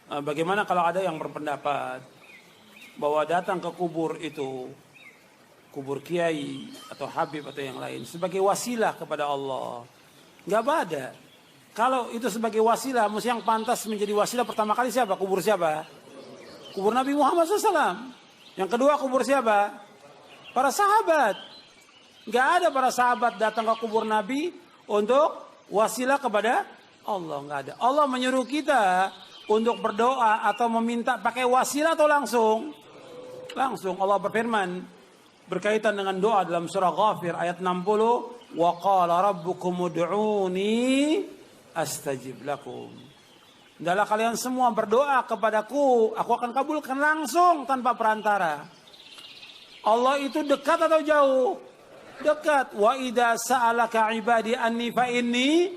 Bagaimana kalau ada yang berpendapat bahwa datang ke kubur itu, kubur kiai atau habib atau yang lain, sebagai wasilah kepada Allah? Nggak ada. Kalau itu sebagai wasilah, mesti yang pantas menjadi wasilah pertama kali siapa? Kubur siapa? Kubur Nabi Muhammad SAW. Yang kedua kubur siapa? Para sahabat. Nggak ada para sahabat datang ke kubur Nabi untuk wasilah kepada Allah. Nggak ada. Allah menyuruh kita untuk berdoa atau meminta pakai wasilah atau langsung? Langsung. Allah berfirman berkaitan dengan doa dalam surah Ghafir ayat 60, wa qala rabbukum ud'uni astajib lakum. Hendaklah kalian semua berdoa kepadaku, aku akan kabulkan langsung tanpa perantara. Allah itu dekat atau jauh? Dekat. Wa idza sa'alaka ibadi anni fa inni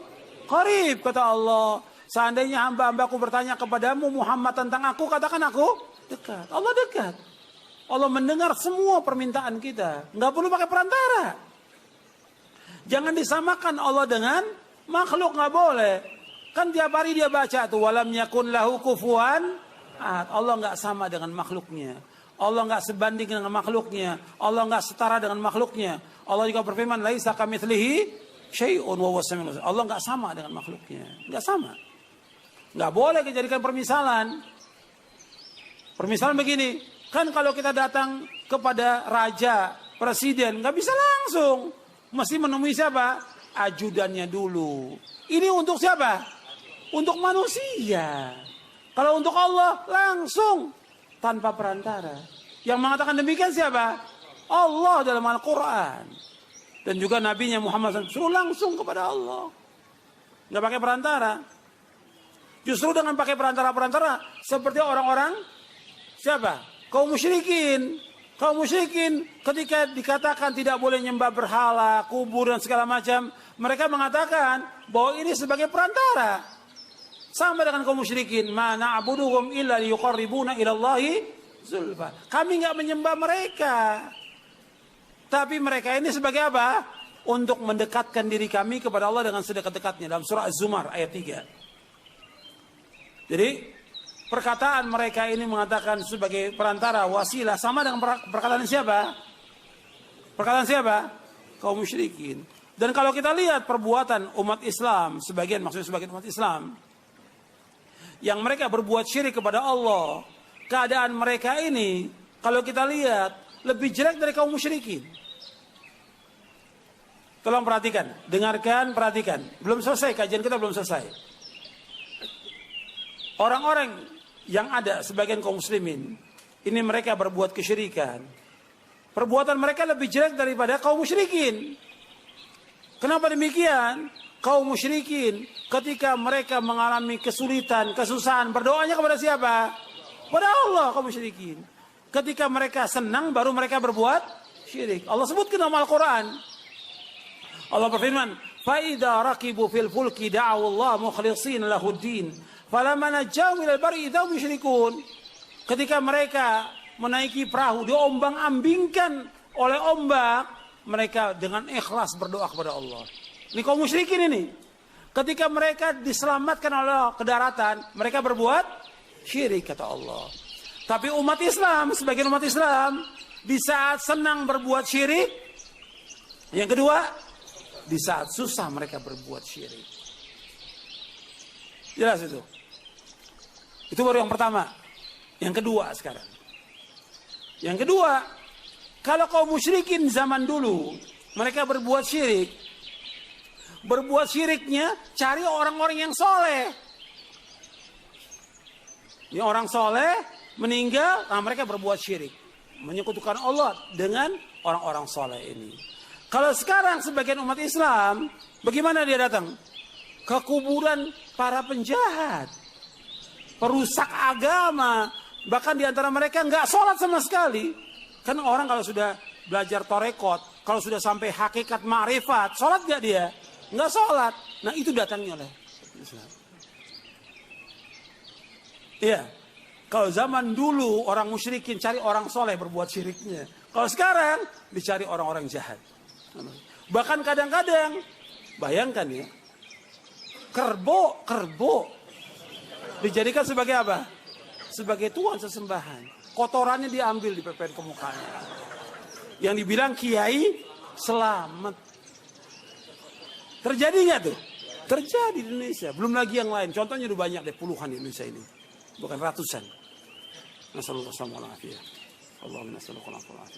qarib, kata Allah. Seandainya hamba-hambaku bertanya kepadamu Muhammad tentang aku, katakan aku dekat. Allah dekat. Allah mendengar semua permintaan kita. Nggak perlu pakai perantara. Jangan disamakan Allah dengan makhluk, nggak boleh. Kan tiap hari dia baca tuh walam yakun lahu kufuwan ahad. Allah nggak sama dengan makhluknya. Allah nggak sebanding dengan makhluknya. Allah nggak setara dengan makhluknya. Allah juga berfirman laisa kamitslihi syai'un wa huwas samiul basir. Allah nggak sama dengan makhluknya. Nggak sama. Nggak boleh dijadikan permisalan. Permisalan begini, kan kalau kita datang kepada raja, presiden, nggak bisa langsung. Mesti menemui siapa? Ajudannya dulu. Ini untuk siapa? Untuk manusia. Kalau untuk Allah, langsung. Tanpa perantara. Yang mengatakan demikian siapa? Allah dalam Al-Quran. Dan juga nabinya Muhammad SAW suruh langsung kepada Allah. Nggak pakai perantara. Justru dengan pakai perantara-perantara seperti orang-orang siapa? Kaum musyrikin. Kaum musyrikin ketika dikatakan tidak boleh nyembah berhala, kubur dan segala macam, mereka mengatakan bahwa ini sebagai perantara. Sama dengan kaum musyrikin, ma na'buduhum illa liyuqarribuna ila Allahi zulfa. Kami enggak menyembah mereka. Tapi mereka ini sebagai apa? Untuk mendekatkan diri kami kepada Allah dengan sedekat-dekatnya dalam surah Az-Zumar ayat 3. Jadi perkataan mereka ini mengatakan sebagai perantara, wasilah, sama dengan perkataan siapa? Perkataan siapa? Kaum musyrikin. Dan kalau kita lihat perbuatan umat Islam, sebagian umat Islam, yang mereka berbuat syirik kepada Allah, keadaan mereka ini, kalau kita lihat, lebih jelek dari kaum musyrikin. Tolong perhatikan, dengarkan, perhatikan. Belum selesai, kajian kita belum selesai. Orang-orang yang ada sebagian kaum muslimin, ini mereka berbuat kesyirikan. Perbuatan mereka lebih jelek daripada kaum musyrikin. Kenapa demikian? Kaum musyrikin ketika mereka mengalami kesulitan, kesusahan, berdoanya kepada siapa? Kepada Allah kaum musyrikin. Ketika mereka senang baru mereka berbuat syirik. Allah sebutkan dalam Al-Quran. Allah berfirman, "Fa-idza raqibu fil fulki da'u Allah mukhlishina lahud-din." Falamma najjahum ilal barri idza hum yusyrikun. Ketika mereka menaiki perahu diombang-ambingkan oleh ombak, mereka dengan ikhlas berdoa kepada Allah. Ini kaum musyrikin ini. Ketika mereka diselamatkan oleh ke daratan, mereka berbuat syirik kata Allah. Tapi umat Islam, sebagian umat Islam di saat senang berbuat syirik, yang kedua, di saat susah mereka berbuat syirik. Jelas itu. Itu baru yang pertama. Yang kedua sekarang. Yang kedua, kalau kaum musyrikin zaman dulu mereka berbuat syirik, berbuat syiriknya cari orang-orang yang soleh. Ini orang soleh meninggal, nah mereka berbuat syirik, menyekutukan Allah dengan orang-orang soleh ini. Kalau sekarang sebagian umat Islam, bagaimana dia datang? Ke kuburan para penjahat, perusak agama, bahkan diantara mereka nggak sholat sama sekali. Kan orang kalau sudah belajar torekot, kalau sudah sampai hakikat ma'rifat, sholat nggak dia? Nggak sholat. Nah itu datangnya oleh Islam. Iya. Kalau zaman dulu orang musyrikin cari orang soleh berbuat syiriknya. Kalau sekarang dicari orang-orang jahat. Bahkan kadang-kadang, bayangkan ya, kerbau dijadikan sebagai apa? sebagai tuan sesembahan. Kotorannya diambil dipepet ke mukanya. Yang dibilang kiai selamat. Terjadi nggak tuh? Terjadi di Indonesia. Belum lagi yang lain. Contohnya udah banyak deh, puluhan di Indonesia ini. Bukan ratusan. Nasallallahu alaihi wasallam. Allahumma shalli ala Muhammad.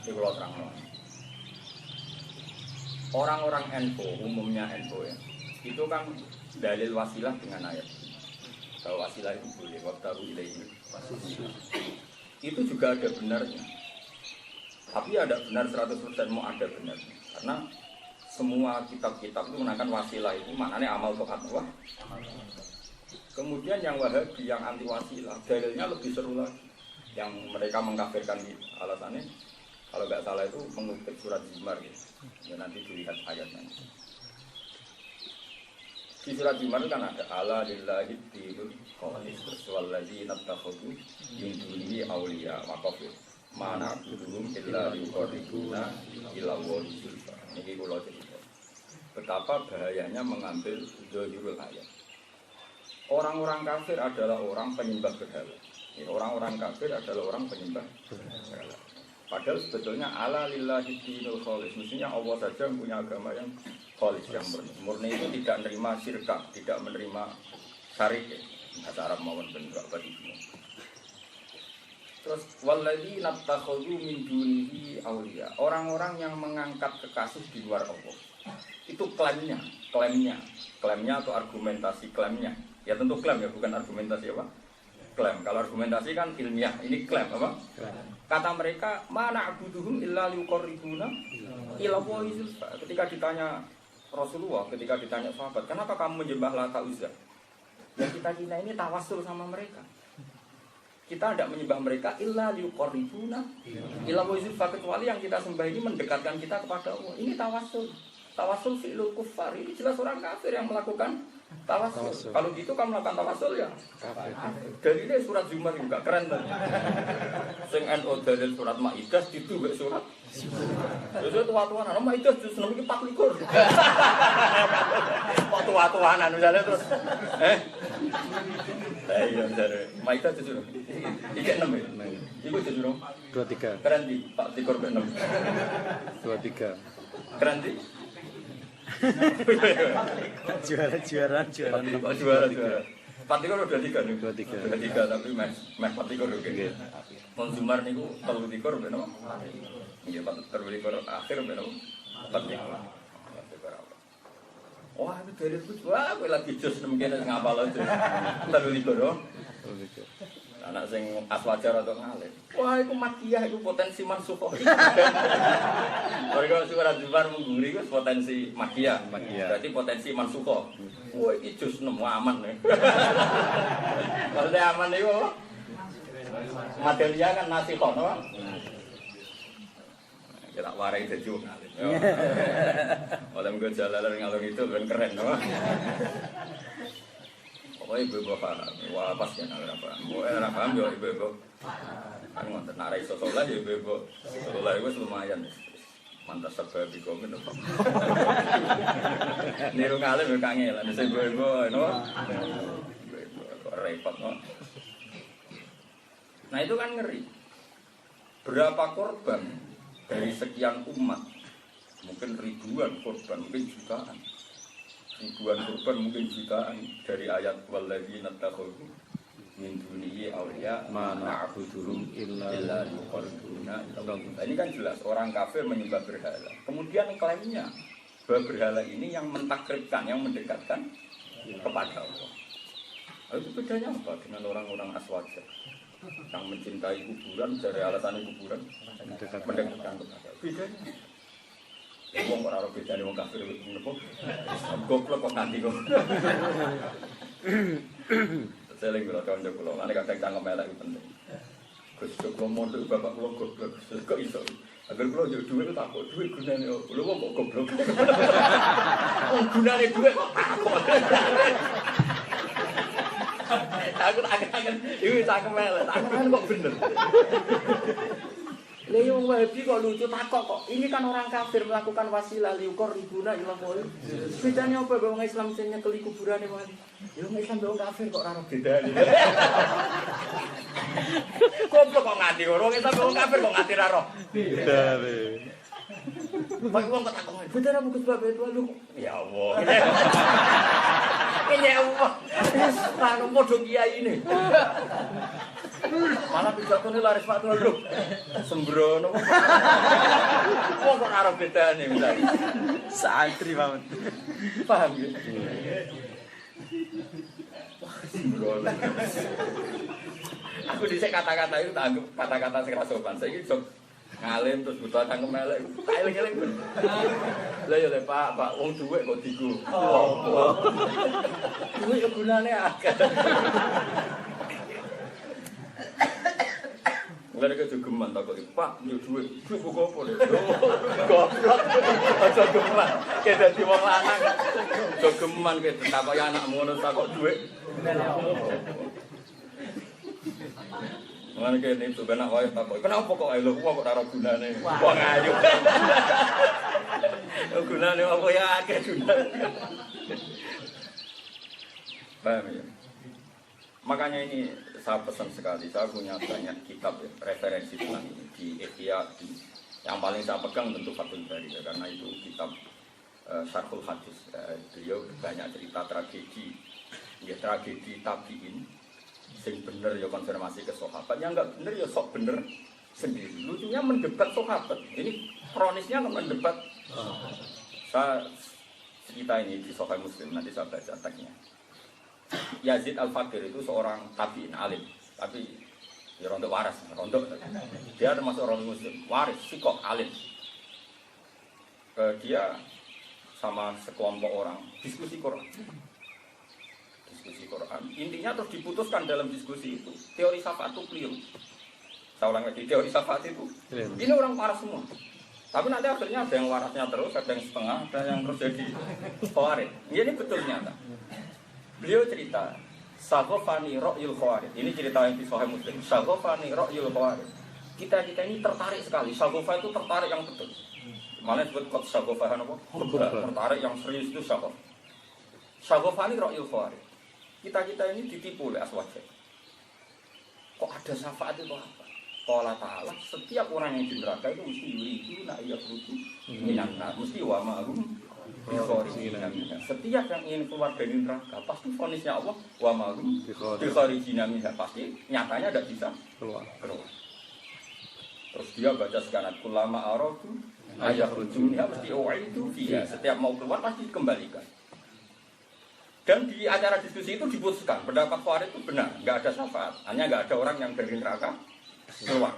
Ini kalau terang. Orang-orang NU, umumnya NU ya, itu kan dalil wasilah dengan ayat. Kalau wasilah itu boleh, wabtahu ilaihi wasilah. Itu juga ada benarnya. Tapi ada benar 100% mau ada benarnya. Karena semua kitab-kitab itu menerangkan wasilah itu maknanya amal to'at wah. Kemudian yang Wahabi, yang anti wasilah, dalilnya lebih seru lagi. Yang mereka mengkafirkan itu alasannya, kalau nggak salah itu mengutip surat Zumar gitu. Ya nanti dilihat ayatnya. Di surat Zumar itu kan ada ala lillahi dinul khalis walladzina takhudhu min dunihi awliya maqafir mana buduhum illa yuqarribuna ila Allahi zulfa. Ini kula cerita. Betapa bahayanya mengambil zahirul ayat. Orang-orang kafir adalah orang penyembah berhala. Ya, orang-orang kafir adalah orang penyembah berhala. Padahal sebetulnya ala lillahi dinul khalis. Mestinya Allah saja punya agama yang khalis, yang murni. Murni itu tidak menerima syirka, tidak menerima syarik. Bahasa Arab mawon bentuk apa itu. Terus walladzina takhudhu min dunihi awliya. Orang-orang yang mengangkat kekasih di luar Allah. Itu klaimnya atau argumentasi klaimnya. Ya tentu klaim ya, bukan argumentasi apa? Klaim. Kalau argumentasi kan ilmiah, ini klaim apa? Kata mereka, mana abuduhum illa liqarribuna ila Allahi zulfa. Ketika ditanya Rasulullah, ketika ditanya sahabat, kenapa kamu menyembah Lata Uzza? Ya kita ini tawassul sama mereka. Kita tidak menyembah mereka illa liqarribuna ila Allahi zulfa, kecuali yang kita sembah ini mendekatkan kita kepada Allah. Ini tawassul. Tawassul fi'lul kuffar. Ini jelas orang kafir yang melakukan tawassul. Kalau gitu kamu melakukan tawassul ya dari ini surat Zumar juga keren tuh. Sing NU dalil surat Maidah itu gak surat. Jadi tua-tuan, nama Maidah justru nomor 24. Tua-tuanan misalnya terus. Iya misalnya Maidah justru. Iki 6 ya. Iku justru 23. Keren di Pak Tikor 6. 23. Keren di. juara. Patikor udah 3 nih. 23 tapi meh patikor oke. Mon Zumar niku 33 ben apa? Iya, 33 akhir ben apa? Patikor. Wah, itu dari itu. Wah, kowe lagi jos nemkene ngapal aja. 33. Anak sing aswajar atau ngalim. Wah, itu makiyah, itu potensi mansukhah. Mereka surat Zumar mengguri itu potensi makiyah. Berarti potensi mansukhah. Wah, ini jus nemu aman nih. Kalau aman itu materinya kan nasikhah, no? Kita warai sejuk. Oleh gue jalan ngalung itu kan keren, no? Pokoknya ibu-ibu paham, wah pas ya nak paham. Pokoknya nak paham ya ibu-ibu. Kan ngonten narai sosolah ya ibu-ibu. Sosolah itu lumayan. Mantas sebab di komen apa? Niru ngalim ya kangelan. Saya ibu-ibu, no. Repot, no. Nah itu kan ngeri. Berapa korban dari sekian umat? Mungkin ribuan korban, mungkin jutaan. Ribuan korban mungkin jutaan dari ayat walladzina takhudhu min dunihi awliya ma na'buduhum illa liqarribuna. Ini kan jelas orang kafir menyembah berhala. Kemudian klaimnya bahwa berhala ini yang mentakribkan, yang mendekatkan kepada Allah. Itu bedanya apa dengan orang-orang aswaja yang mencintai kuburan dari alasan kuburan mendekatkan kepada Allah? Bedanya wong ora ora bedane wong kafir menapa? Goblok kok nanti kok. Seling kula kanca kula, ane kadang cangkem elek penting. Gus kok mondok bapak kula goblok. Kok iso? Agar kula yo dhuwit takok, dhuwit gunane opo? Lho kok goblok. Gunane dhuwit kok takok. Aku agak-agak iki cangkem elek, takon kok bener. Leo Wahabi kok lucu takok kok. Ini kan orang kafir melakukan wasilah liukor ribuna ilah wali. Bedanya apa wong Islam sing nyekeli kuburane wali? Ya wong Islam wong kafir kok ora bedane. Goblok kok nganti wong Islam wong kafir kok nganti ra roh. Bedane. Pak wong kok takok, "Bedane apa sebab itu lu?" Ya Allah. Ini ya Allah. Kan modho kiai ini. Malah pidatone laris Pak lho. Sembrono. Wong kok ora bedane misale. Santri banget. Paham ya? Sembrono. Aku dhisik kata-kata itu tak anggap kata-kata sing ra sopan. Saiki sok ngalim terus butuh tangkem elek. Eling-eling. Lah ya Pak, wong dhuwit kok digo. Dhuwit yo gunane akeh. Mereka jogeman tak kok Pak, yo dhuwit. Dhuwit kok apa lho? Goblok. Aja geman. Kayak dadi wong lanang. Jogeman kayak takok anakmu ngono takok dhuwit. Mana kayak ini tuh benak wae takok. Kenapa kok ae lho kok ora gunane? Wong ayu. Gunane apa ya akeh gunane. Paham ya? Makanya ini saya pesan sekali, saya punya banyak kitab ya, referensi tentang ini di Ihya. Yang paling saya pegang tentu Fathul Bari ya, karena itu kitab Syarhul Hadis. Beliau banyak cerita tragedi, ya tragedi tabiin. Sing bener ya konfirmasi ke sahabat, yang enggak bener ya sok bener sendiri. Lucunya mendebat sahabat. Ini kronisnya mendebat. Saya cerita ini di Sahih Muslim, nanti saya baca teksnya. Yazid Al-Fakir itu seorang tabi'in alim, tapi ya rontok waras, rontok. Dia termasuk orang muslim, waris, sikok, alim. Dia sama sekelompok orang diskusi Quran. Diskusi Quran. Intinya terus diputuskan dalam diskusi itu, teori syafaat itu keliru. Saya ulang lagi, teori syafaat itu ini orang waras semua. Tapi nanti akhirnya ada yang warasnya terus, ada yang setengah, ada yang terus jadi khawarij. Ini betul nyata. Beliau cerita, Saghofani Ra'yul Khawarij. Ini cerita yang di Sahih Muslim. Saghofani Ra'yul Khawarij. Kita ini tertarik sekali. Saghofa itu tertarik yang betul. Malah disebut kot Saghofa apa? Tertarik yang serius itu Saghof. Saghofani Ra'yul Khawarij. Kita ini ditipu oleh Aswajah. Kok ada syafaat itu apa? Qala ta'ala, setiap orang yang di neraka itu mesti yuridu na iya berutu minanna, mesti wa ma'rum bikharijina minha. Setiap yang ingin keluar dari neraka pasti vonisnya Allah wa ma'rum bikharijina minha, pasti nyatanya tidak bisa keluar. Terus dia baca sekarang kulama aradu ayah dunia mesti itu dia. Setiap mau keluar pasti dikembalikan. Dan di acara diskusi itu diputuskan pendapat Khawarij itu benar, nggak ada syafaat, hanya nggak ada orang yang dari neraka keluar.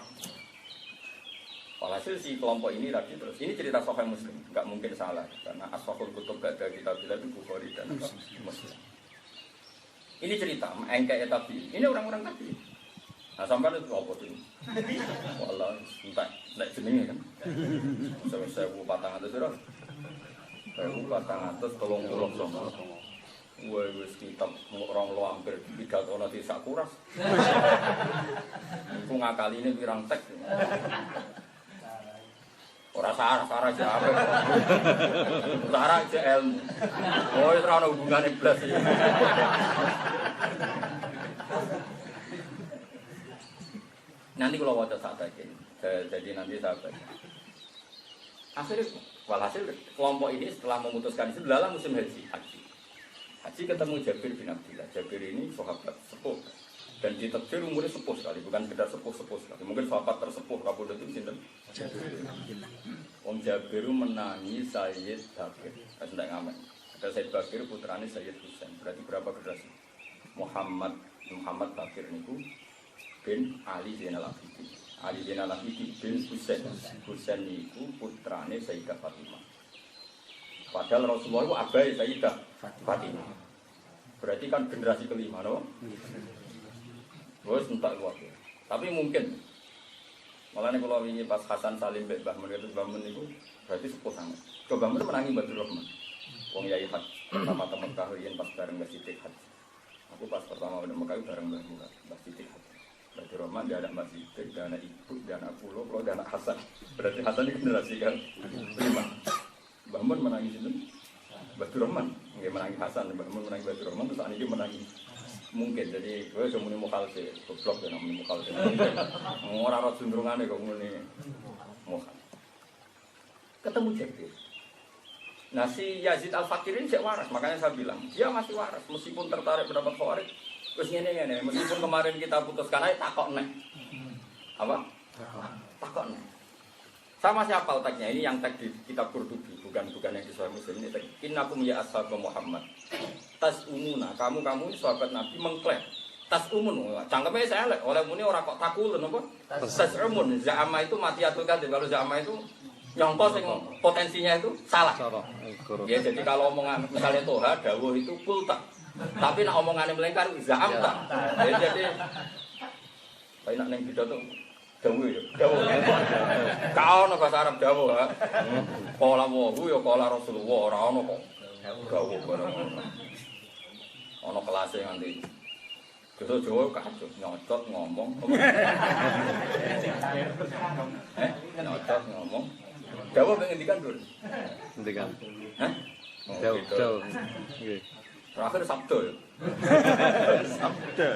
Walhasil si kelompok ini tadi terus, ini cerita Sahih Muslim, nggak mungkin salah karena Aswahul Kutub gak ada kita bilang itu Bukhari dan Muslim. Ini cerita engkek tabi, ini orang-orang tadi. Nah sampai itu apa tuh? Wallah, entah, naik jenenge kan? Saya patang atas sudah, saya patang atas tolong sama. Wah, wis kitab orang lo hampir pidato nanti sakuras. Aku ngakali ini pirang teks. Orang sarah siapa? Sarah aja ilmu. Oh, itu ada hubungannya belas. Nanti kalau waktu saat lagi, jadi nanti saya baca. Akhirnya, walhasil kelompok ini setelah memutuskan itu dalam musim haji. Haji ketemu Jabir bin Abdillah. Jabir ini sahabat sepuh dan ditakdir umurnya sepuh sekali, bukan sekedar sepuh sekali. Mungkin sahabat tersepuh kabudut itu sinten? Jabir bin Abdillah. Om Jabir menangi Sayyid Bakir. Tidak ngamen. Ada Sayyid Bakir putrane Sayyid Husain. Berarti berapa generasi? Muhammad Bakir niku bin Ali Zainal Abidin. Ali Zainal Abidin bin Husain. Husain niku putrane Sayyidah Fatimah. Padahal Rasulullah itu abai Sayyidah Fatimah. Berarti kan generasi kelima, no? Terus entah waktu. Tapi mungkin. Malah nih kalau ini pas Hasan Salim Mbah Mun itu berarti sepuh sangat. Coba Mun menangi Badrul Rahman. Wong Yai Haji pertama teman kahwian pas bareng Mbah Siti Haji. Aku pas pertama udah Mekah bareng Mbah Siti Haji. Berarti Roman dia anak Mbak Siti, dia anak ibu, dia anak pulau, dia anak Hasan. Berarti Hasan ini generasi kan 5. Mbak Mun menangis itu Batu Roman, nggak menangis Hasan, Mbak Mun menangis Batu Roman, terus ini menangis mungkin. Jadi gue cuma muni mukal sih, goblok ya namanya mukal sih. Orang rot sundrungannya kok muni mukal. Ketemu Jabir. Nah si Yazid Al-Fakir ini cek waras, makanya saya bilang dia masih waras meskipun tertarik mendapat Khawarij. Terus ini, meskipun kemarin kita putuskan aja takok nih, apa? Takok nih. Saya masih hafal tagnya, ini yang tag di kitab Qurtubi, bukan yang di Sahih Muslim ini tag. Innakum ya ashab Muhammad. Tas umuna, kamu ini sahabat Nabi mengklaim. Tas umun, cangkemnya saya lihat, oleh muni orang kok takul, apa? Tas umun, za'ama itu matiatul kadhib. Kalau za'ama itu nyongkos yang potensinya itu salah. Ya jadi kalau omongan misalnya Toha, dawuh itu kulta. Tapi nak omongannya melengkar za'amta. Ya jadi kayak nak neng pidato dawuh ya. Dawuh. Kau ono bahasa Arab dawuh ha. Qala wahu ya qala Rasulullah ora ono kok. Dawuh barang. Ono kelasé nganti Jowo Jawa kacau nyocot ngomong. Nyocot ngomong. Dawa pengendikan dulu. Ngendikan. Hah? Jauh. Nggih. Terakhir Sabtu ya. Sabda.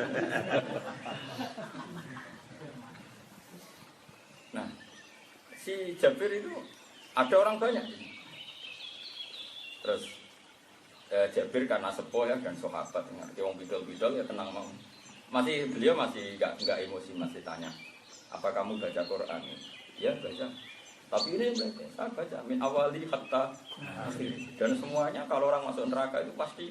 Nah, si Jabir itu ada orang banyak. Terus Jabir karena sepuh ya dan sahabat, ngerti wong bidol-bidol ya tenang mau. Beliau masih enggak emosi, masih tanya, apa kamu baca Quran? Ya baca. Tapi ini baca, saya baca min awali hatta akhir. Dan semuanya kalau orang masuk neraka itu pasti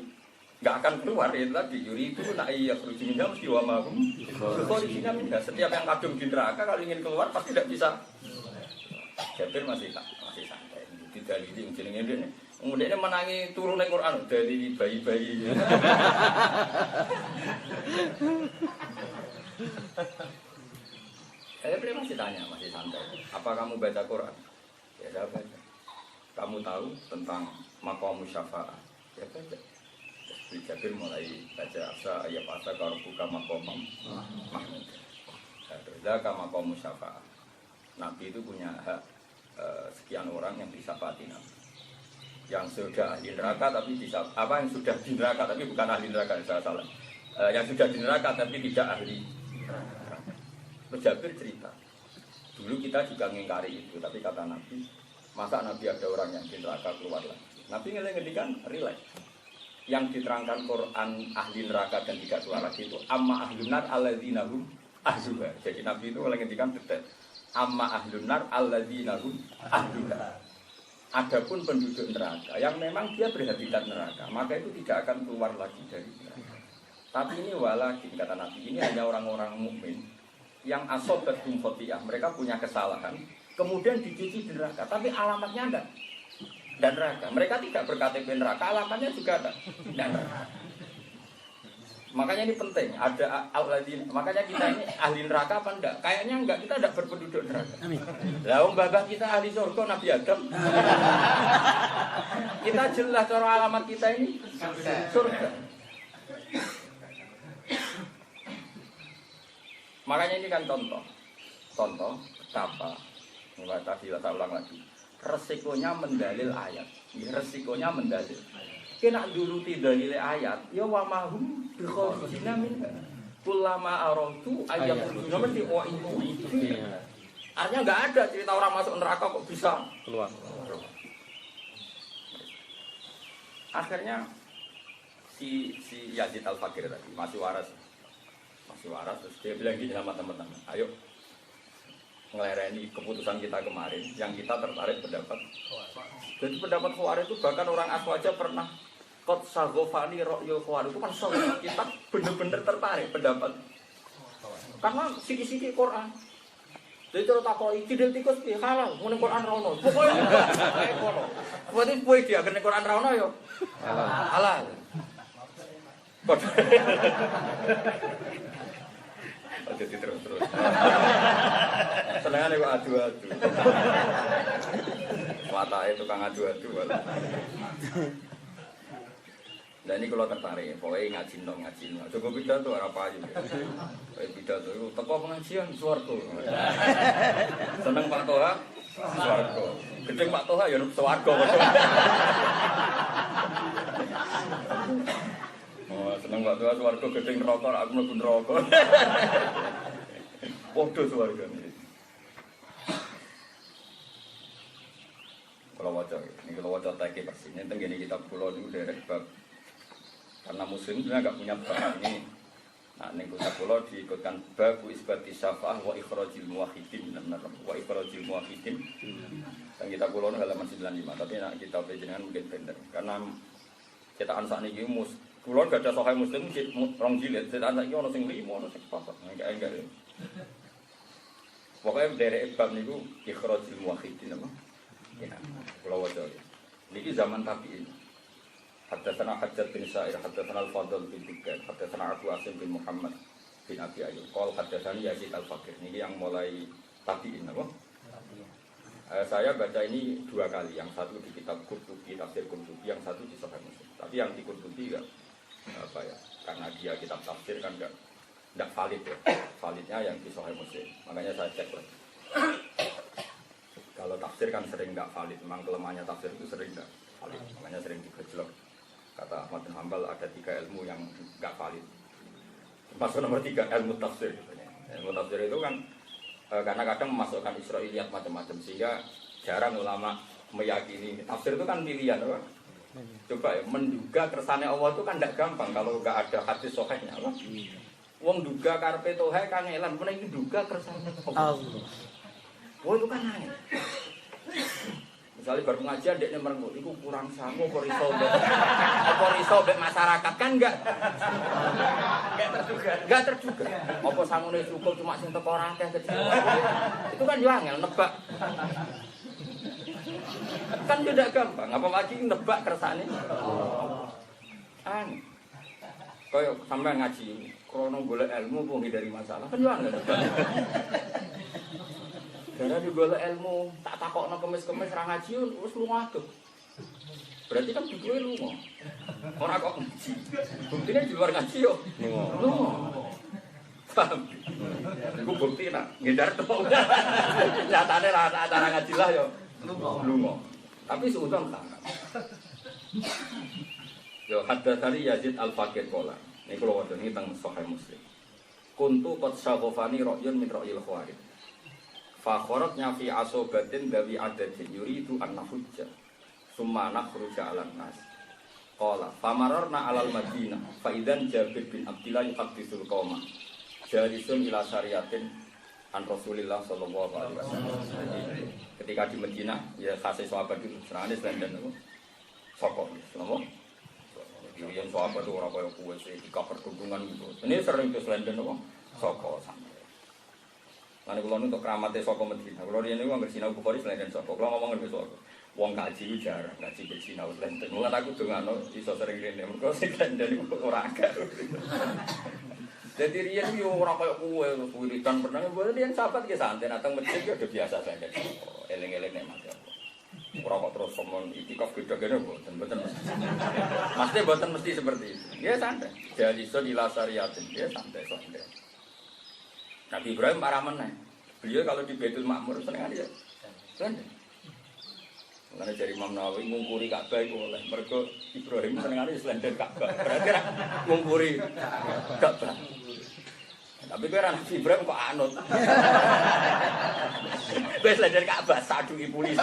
nggak akan keluar itu tadi. Yuri itu nak iya kerujinnya mesti wamahum. Kerujinnya minta. Setiap yang kadung di neraka kalau ingin keluar pasti tidak bisa. Jabir masih santai. Tidak ini jenenge ini. Kemudian menangi turun dari Quran dari bayi-bayi. Beliau masih tanya, masih santai. Apa kamu baca Quran? Ya saya baca. Kamu tahu tentang maqam syafa'ah? Ya baca. Terus Jabir mulai baca asa ayat asa kalau buka maqam mahmud. Terus ka maqam syafa'ah. Nabi itu punya hak sekian orang yang disapati Nabi. Yang sudah ahli neraka tapi bisa yang sudah di neraka tapi bukan ahli neraka, saya salah. Yang sudah di neraka tapi tidak ahli neraka. Terus Jabir cerita, dulu kita juga mengingkari itu, tapi kata Nabi, masa Nabi ada orang yang di neraka keluar lagi. Nabi ngendikan relax. Yang diterangkan Quran ahli neraka dan tidak keluar lagi itu amma ahlunar alladzina hum ahluha. Jadi Nabi itu ngendikan detail. Amma ahlunar alladzina hum ahluha. Adapun penduduk neraka yang memang dia berhabitat neraka, maka itu tidak akan keluar lagi dari neraka. Tapi ini walakin kata Nabi, ini hanya orang-orang mukmin yang asobatum khotiyah, mereka punya kesalahan, kemudian dicuci di neraka, tapi alamatnya ada dan neraka. Mereka tidak berKTP neraka, alamatnya juga ada dan neraka. Makanya ini penting, ada al-ladin. Makanya kita ini ahli neraka apa enggak? Kayaknya enggak, kita enggak berpenduduk neraka. Lah babah kita ahli surga Nabi Adam. Kita jelas cara alamat kita ini surga. Makanya ini kan contoh betapa tadi saya ulang lagi. Resikonya mendalil ayat. Resikonya mendalil. Kena dulu tidak nilai ayat, ya wa mahum bi kharijina min kullama aratu ayat kurjuna mesti itu. Artinya enggak ada cerita orang masuk neraka kok bisa keluar. Akhirnya si Yazid Al-Fakir tadi masih waras terus dia bilang gini sama teman-teman, ayo ngelereni keputusan kita kemarin yang kita tertarik pendapat. Jadi pendapat Khawarij itu bahkan orang Aswaja pernah kot sagofani ro'yul Khawarij itu kan kita benar-benar tertarik pendapat karena siki-siki Quran. Jadi kalau takoi kidil tikus piye halal mun Quran ra ono. Pokoke kae kono. Berarti kowe dia kene Quran ra ono yo halal. Jadi terus. Senengane kok adu-adu. Watake tukang adu-adu. Lah ini kalau tertarik, pokoknya ngaji no. Cukup pidato ora payu. Pidato itu teko pengajian swarga. Seneng Pak Toha, swarga. Gedeng Pak Toha ya swarga. Oh, seneng Pak Toha swarga gedeng neraka, aku mlebu neraka. Padha swarga. Kalau wajah teki persis, ini tenggine kitab kula niku derek bab karena muslim sebenarnya nggak punya bab ini. Nah, ning kitab kula diikutkan bab isbati syafa'ah wa ikhrajil muwahhidin, benar wa ikhrajil muwahhidin. Dan kitab kula halaman 95, tapi nak kitab jenengan mungkin bener karena cetakan sakniki kula gak ada sahih muslim rong jilid, cetakan saiki ono sing 5, ono sing 4. Enggak. Pokoknya derek bab niku ikhrajil muwahhidin apa? Ya, kalau wajah ini zaman tabi'in. Haddatsana Hajjaj bin Sa'ir, haddatsana Al-Fadl bin Bikar, haddatsana Abu Asim bin Muhammad bin Abi Ayyub. Qala haddatsani Yazid Al-Faqih. Ini yang mulai tabi'in apa? Saya baca ini 2 kali. Yang satu di kitab Qurtubi, tafsir Qurtubi, yang satu di Sahih Muslim. Tapi yang di Qurtubi ya apa ya? Karena dia kitab tafsir kan enggak valid ya. Validnya yang di Sahih Muslim. Makanya saya cek lagi. Kalau tafsir kan sering nggak valid, memang kelemahannya tafsir itu sering nggak valid, makanya sering digejlok. Kata Ahmad bin Hanbal ada 3 ilmu yang nggak valid. Masuk nomor 3 ilmu tafsir. Ilmu tafsir itu kan karena kadang memasukkan Israiliyat macam-macam sehingga jarang ulama meyakini tafsir itu kan pilihan, apa? Coba ya menduga kersane Allah itu kan nggak gampang kalau nggak ada hadis sahihnya, apa? Wong duga karpe tohe kangelan, mana ini duga kersane Allah. Oh itu kan aneh. Misalnya baru pengajian dekne merengut, itu kurang sangu apa riso mbek masyarakat kan enggak terduga. Apa sangune cukup cuma sing teko ora akeh kecil. Itu kan yo angel nebak. Kan tidak gampang, apa lagi nebak kersane. Aneh. Kayak sampai ngaji, krono golek ilmu kok dari masalah kan yo angel. Karena digolek ilmu, tak takokno kemis-kemis ra ngaji wis lunga adoh. Berarti kan duwe lunga. Ora kok ngaji. Buktine di luar ngaji yo. Lunga. Paham? Iku bukti nak ngedar tok. Nyatane ra acara ngaji lah yo. Lunga. Tapi seudon tak. Yo haddatsani Yazid Al-Faqih qala. Niku lho wonten ing teng Sahih Muslim. Kuntu qad syaghafani ra'yun min ra'yil khawarij. Fakhoratnya fi asobatin dawi adadin yuridu an-nahujjah summa nakhruja alan nas qala famararna alal madinah faidan Jabir bin Abdillah yuhaddisul qawma jalisun ila syariatin an Rasulillah sallallahu alaihi wasallam. Ketika di Madinah ya kasih sahabat itu serangane senden niku saka napa yang sahabat itu ora kaya kuwe sing dikapertungan gitu. Ini sering ke senden niku saka sampe Karena kalau untuk keramatnya soko Medina, kalau dia ini nggak bersinau Bukhari selain dan soko. Kalau ngomongin besok, uang kaji jarang, kaji bersinau selain dan. Mulai aku dengan iso sering ini, mereka selain dan itu orang agak. Jadi dia itu orang kayak kue, wiridan pernah. Boleh dia sahabat ke santai, datang masjid dia udah biasa saja. Eleng-eleng nih mas. Orang kok terus ngomong itikaf beda-beda, betul mesti. Maksudnya betul mesti seperti itu. Dia santai. Jadi so di lasariatin, dia santai. Nabi Ibrahim marah mana? Beliau kalau di Baitul Ma'mur seneng aja. Seneng. Karena dari Imam Nawawi ngungkuri Ka'bah itu oleh mereka Ibrahim seneng aja selendang Ka'bah. Berarti ngungkuri Ka'bah. Tapi kira Nabi Ibrahim kok anut. Gue selendang Ka'bah sadu ibuli.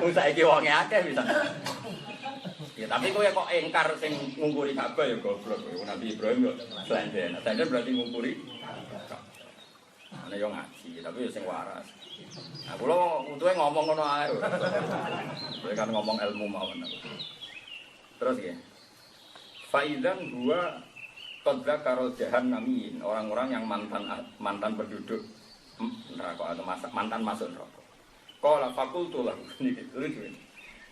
Usah iki wonge akeh bisa. Ya tapi kowe kok engkar sing ngungkuri Ka'bah ya goblok. Nabi Ibrahim yo slenden. Slenden berarti ngungkuri Ka'bah. Ana yo ngaji, tapi yo sing waras. Nah, kula utuhe ngomong ngono ae. Kowe kan ngomong ilmu mawon. Terus ya. Faidan dua qadza karol jahannamin, orang-orang yang mantan penduduk neraka atau mantan masuk neraka. Qala fakultulah niki lucu.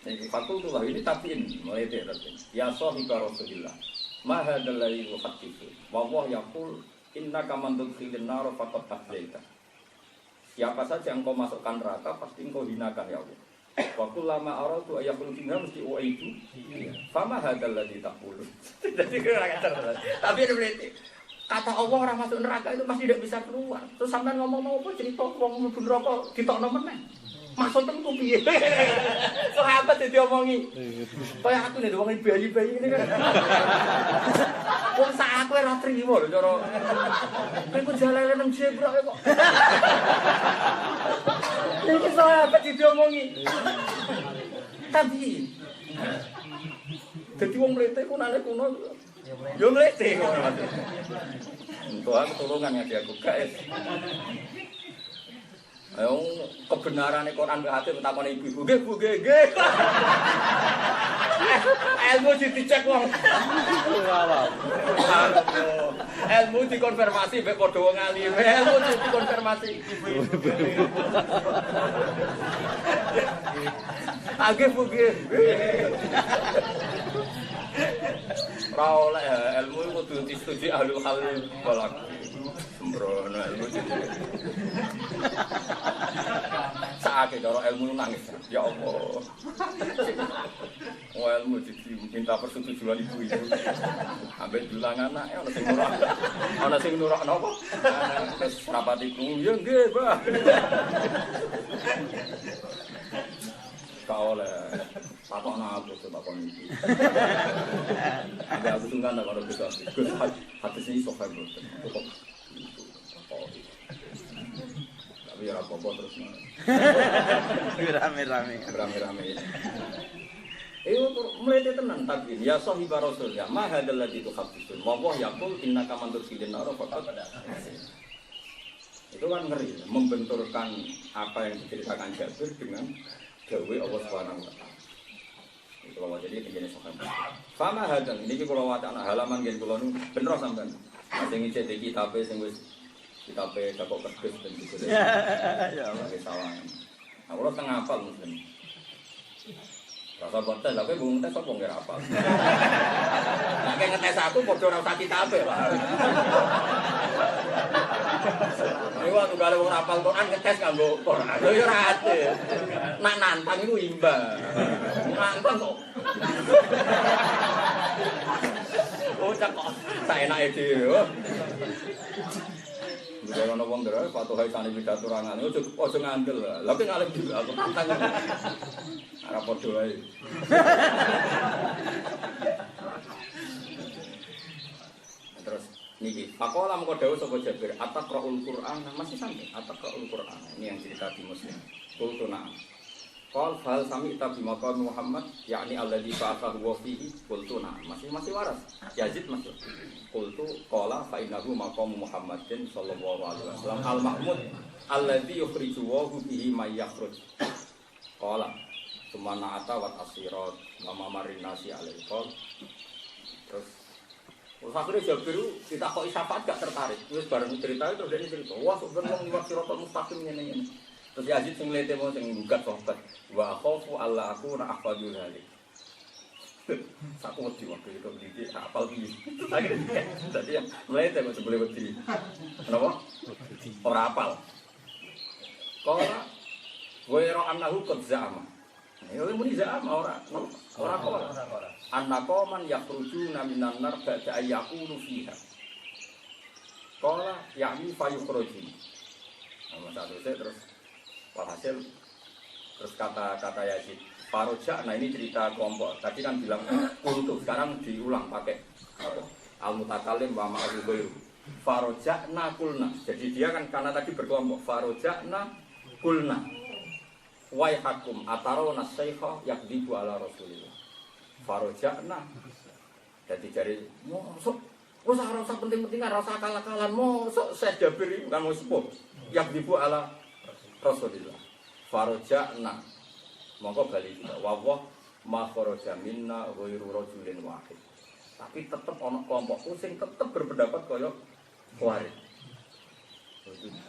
Ini fakultulah ini tapiin mulai dia tadi. Ya sahibah Rasulillah. Ma hadzal ladzi yuhadditsu. Wa Allah yaqul innaka man tudkhilin nar faqad aflaita. Siapa saja yang kau masukkan neraka pasti engkau hinakan ya Allah. Waktu lama orang tuh ayah belum tinggal mesti itu. Fama hadal ladzi taqulu. Jadi kira kata. Tapi ada berarti kata Allah orang masuk neraka itu pasti tidak bisa keluar. Terus sampean ngomong apa cerita wong mlebu neraka ditokno meneh. Maksudnya ku piye? Sahabat diomongi. Kaya aku nek wong bayi-bayi ngene kan. Wong sak aku ora trimo lho cara. Kowe jalane nang jebrok kok. Iki sahabat diomongi. Tapi dadi wong mlete kunane kuno yo mlete kok. Untuk aku tolongan ya aku guys. Ayo kebenaran Quran mbek hati takon ibu-ibu. Nggih, Bu, nggih. Ilmu dicek wong. Ilmu dikonfirmasi mbek padha wong alim. Ilmu dikonfirmasi ibu-ibu. Nggih, Bu, nggih. Ora oleh ilmu kudu disetujui ahlul halal wal aqd. Sembrono ilmu jadi. Saake cara ilmu nangis. Ya Allah. Ilmu jadi minta persetujuan ibu-ibu. Ambek dulang anak ana sing nurakno apa? Wis rapati krungu ya nggih, Pak. Kau oleh takon aku takon iki. Aku tunggan tak karo kita. Gus hati sini sok hebat. Tapi ya apa-apa terus rame-rame. Mulai tenan tapi ya sahibah rasul ya ma hadzal ladzi tuhabbisun wa huwa yaqul innaka man tursidin nar faqad. Itu kan ngeri, membenturkan apa yang diceritakan Jabir dengan dawe Allah Subhanahu wa taala. Kalau jadi begini sahabat. Fama hadan niki kula wacana halaman nggih kula nu bener sampean. Sing ngicet iki kitabe sing wis kitabe Dakok Kerdes ben gitu. Ya Allah sawangan. Nah, kula teng hafal muslim. Rasa boten lha kowe mung tes apa nggih hafal. Nek ngetes aku padha ora usah kitabe, Pak. Ini waktu kalau wong hafal Quran ngetes nganggo Quran. Lho ya ora ate. Nak nantang iku imbang. Nantang kok. Oh cak kok saenake dhewe. Bukan ono wong ndere Fatuhai sane pidato rangane ojo ngandel. Lha ki ngalem juga aku tantang. Ora padha wae. Terus niki pakola mengko dawuh sapa Jabir ataqraul Qur'an masih sampe ataqraul Qur'an ini yang cerita di Muslim kultuna qal fal sami'ta bi maqam Muhammad yakni alladzi fa'alahu wa fihi kultuna masih waras Yazid masuk kultu qala fa innahu maqam Muhammadin sallallahu alaihi wasallam al mahmud alladzi yukhriju wa bihi may yakhruj qala sumana atawat asirat wa mamarin nasi alaihi qol terus akhirnya Jabir ditakoki syafaat gak tertarik. Wis bareng cerita terus dia cerita, wah sebenarnya wong liwat siratal mustaqim ngene-ngene. Terus Yazid sing mlete mau sing ngugat sahabat, wa khafu alla aku na ahfadul halik. Saku wedi waktu itu didik apal iki. Akhirnya tadi ya mlete mau sebelum wedi. Kenapa? Ora apal. Qala wa ra annahu qad za'ama. Ya muni za'ama ora ora. An-naqaman yakhrujuna minan nar ba'da ayyakunu fiha. Qala ya'ni fayukhrujun. Nah, terus walhasil terus kata Yazid Faroja, nah ini cerita kelompok. Tadi kan bilang untuk sekarang diulang pakai al-mutakalim wa ma'al ghairu. Faroja na kulna. Jadi dia kan karena tadi berkelompok Faroja na kulna. Wai hakum atarona saykha yakdibu ala Rasulillah. Farojana, jadi jari mosok, rasa penting-pentingan, rasa kalah-kalahan, mosok saya Jabir kan mau sepuh, yang dibu ala Rasulullah. Farojana, mongko balik kita, wawah ma faroja minna ghairu rajulin wahid. Tapi tetap ono kelompok pusing, tetap berpendapat koyok Khawarij.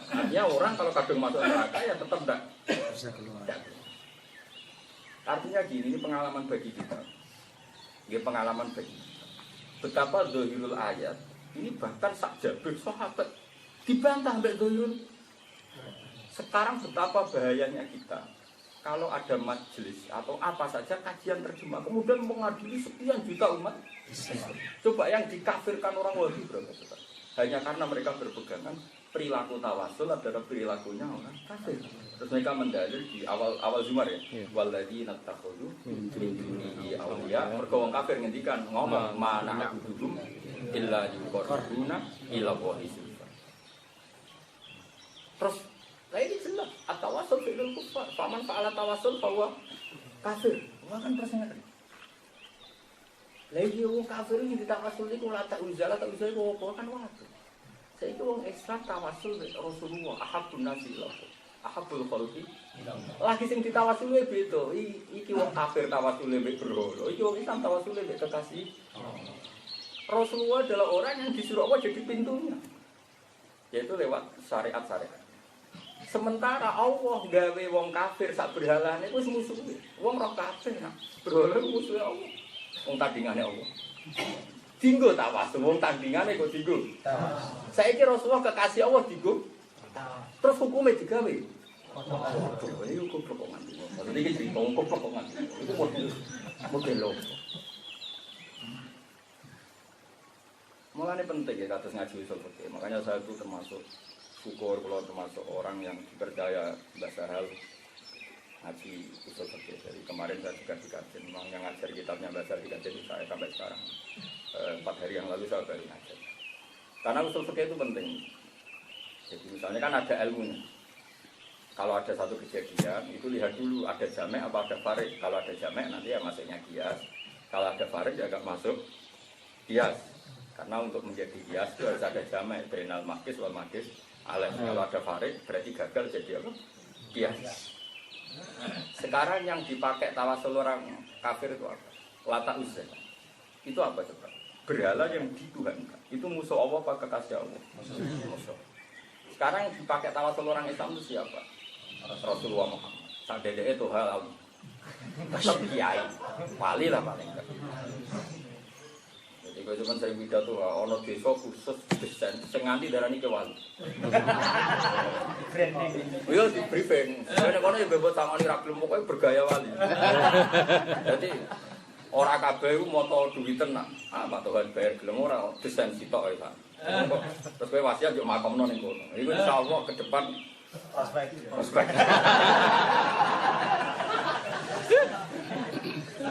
Artinya orang kalau kadung masuk neraka ya tetap tidak bisa keluar. Artinya gini, ini pengalaman bagi kita. Ini pengalaman bagi kita. Betapa dohirul ayat ini bahkan sak Jabir sahabat dibantah mbek dohirul. Sekarang betapa bahayanya kita kalau ada majelis atau apa saja kajian terjemah, kemudian mengadili sekian juta umat. Coba yang dikafirkan orang Wahabi berapa juta? Hanya karena mereka berpegangan perilaku tawasul adalah perilakunya orang kafir. Terus mereka mendalil di awal Zumar ya. Walladzina takhudhu min dunihi awliya. Mergo wong kafir ngendikan ngomong mana abuduhum illa yuqarribuna ila Allahi zulfa. Terus lah ini jelas at-tawassul fi'lul kufar. Faman fa'ala tawassul bahwa kafir. Wah kan persengan. Lagi wong kafir ini ditawassul iku la ta'uzala ta'uzala kok kan wae. Saiki wong Islam tawasul mek Rasulullah, ahabbun nasi ilallah. Ahabbul khalqi. Lagi sing ditawasule beda. Iki wong kafir tawasule mek berhala. Iki wong Islam tawasule mek kekasih. Rasulullah adalah orang yang disuruh Allah jadi pintunya. Yaitu lewat syariat-syariat. Sementara Allah gawe wong kafir sak berhalane wis musuhe. Wong roh kafir nak berhala musuhe Allah. Wong tandingane Allah. Dinggo tawasul wong tandingane kok dinggo. Saiki Rasulullah kekasih Allah dinggo. Terus hukumnya digawe. Ini hukum pokokan. Maksudnya ini cerita hukum pokokan. Itu model loh. Mulanya penting ya kados ngaji usul fikih. Makanya saya itu termasuk syukur kalau termasuk orang yang dipercaya bahasa hal ngaji usul fikih. Jadi kemarin saya juga dikaji. Memang yang ngajar kitabnya bahasa dikaji saya sampai sekarang. 4 hari yang lalu saya baru ngajar. Karena usul fikih itu penting. Jadi misalnya kan ada ilmunya. Kalau ada satu kejadian, itu lihat dulu ada jamek apa ada farid. Kalau ada jamek nanti ya masuknya kias. Kalau ada farid ya agak masuk kias. Karena untuk menjadi kias itu harus ada jamek. Bainal makis wal makis alaih. Kalau ada farid berarti gagal jadi apa? Kias. Sekarang yang dipakai tawasul orang kafir itu apa? Lata uzza. Itu apa coba? Berhala yang dituhankan. Itu musuh Allah apa kekasih Allah? Musuh. Sekarang yang dipakai tawasul orang Islam itu siapa? Rasulullah Muhammad. Sang dedek itu hal tetap kiai. Wali lah paling enggak. Jadi kalau cuma sering pidato, ono desa khusus desain sing nganti darani ke wali. Yo di briefing. Kono yo bebot sangoni ra gelem pokoke bergaya wali. Jadi ora kabeh iku moto duit tenan. Ah, Pak Tuhan bayar gelem ora desain sitok ae, Pak. Terus kowe wasiat yo makomno ning kono. Iku insyaallah ke depan prospek.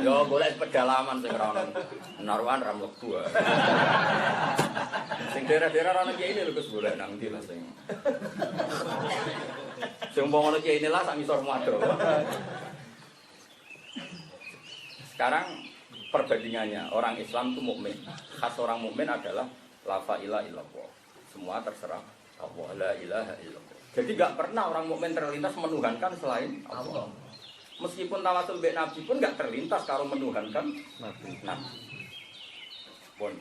Yo golek pedalaman sing ora ono naruhan ra mlebu. Sing daerah-daerah ana kiai ini lho Gus golek nang ndi lah sing. Sing wong ono kiai ini lah sak ngisor muado. Sekarang perbandingannya orang Islam itu mukmin. Khas orang mukmin adalah la ilaha illallah. Semua terserah Allah, la ilaha illallah. Jadi enggak pernah orang mukmin terlintas menuhankan selain Allah. Meskipun tawasul mbek nabi pun enggak terlintas kalau menuhankan nabi. Bon.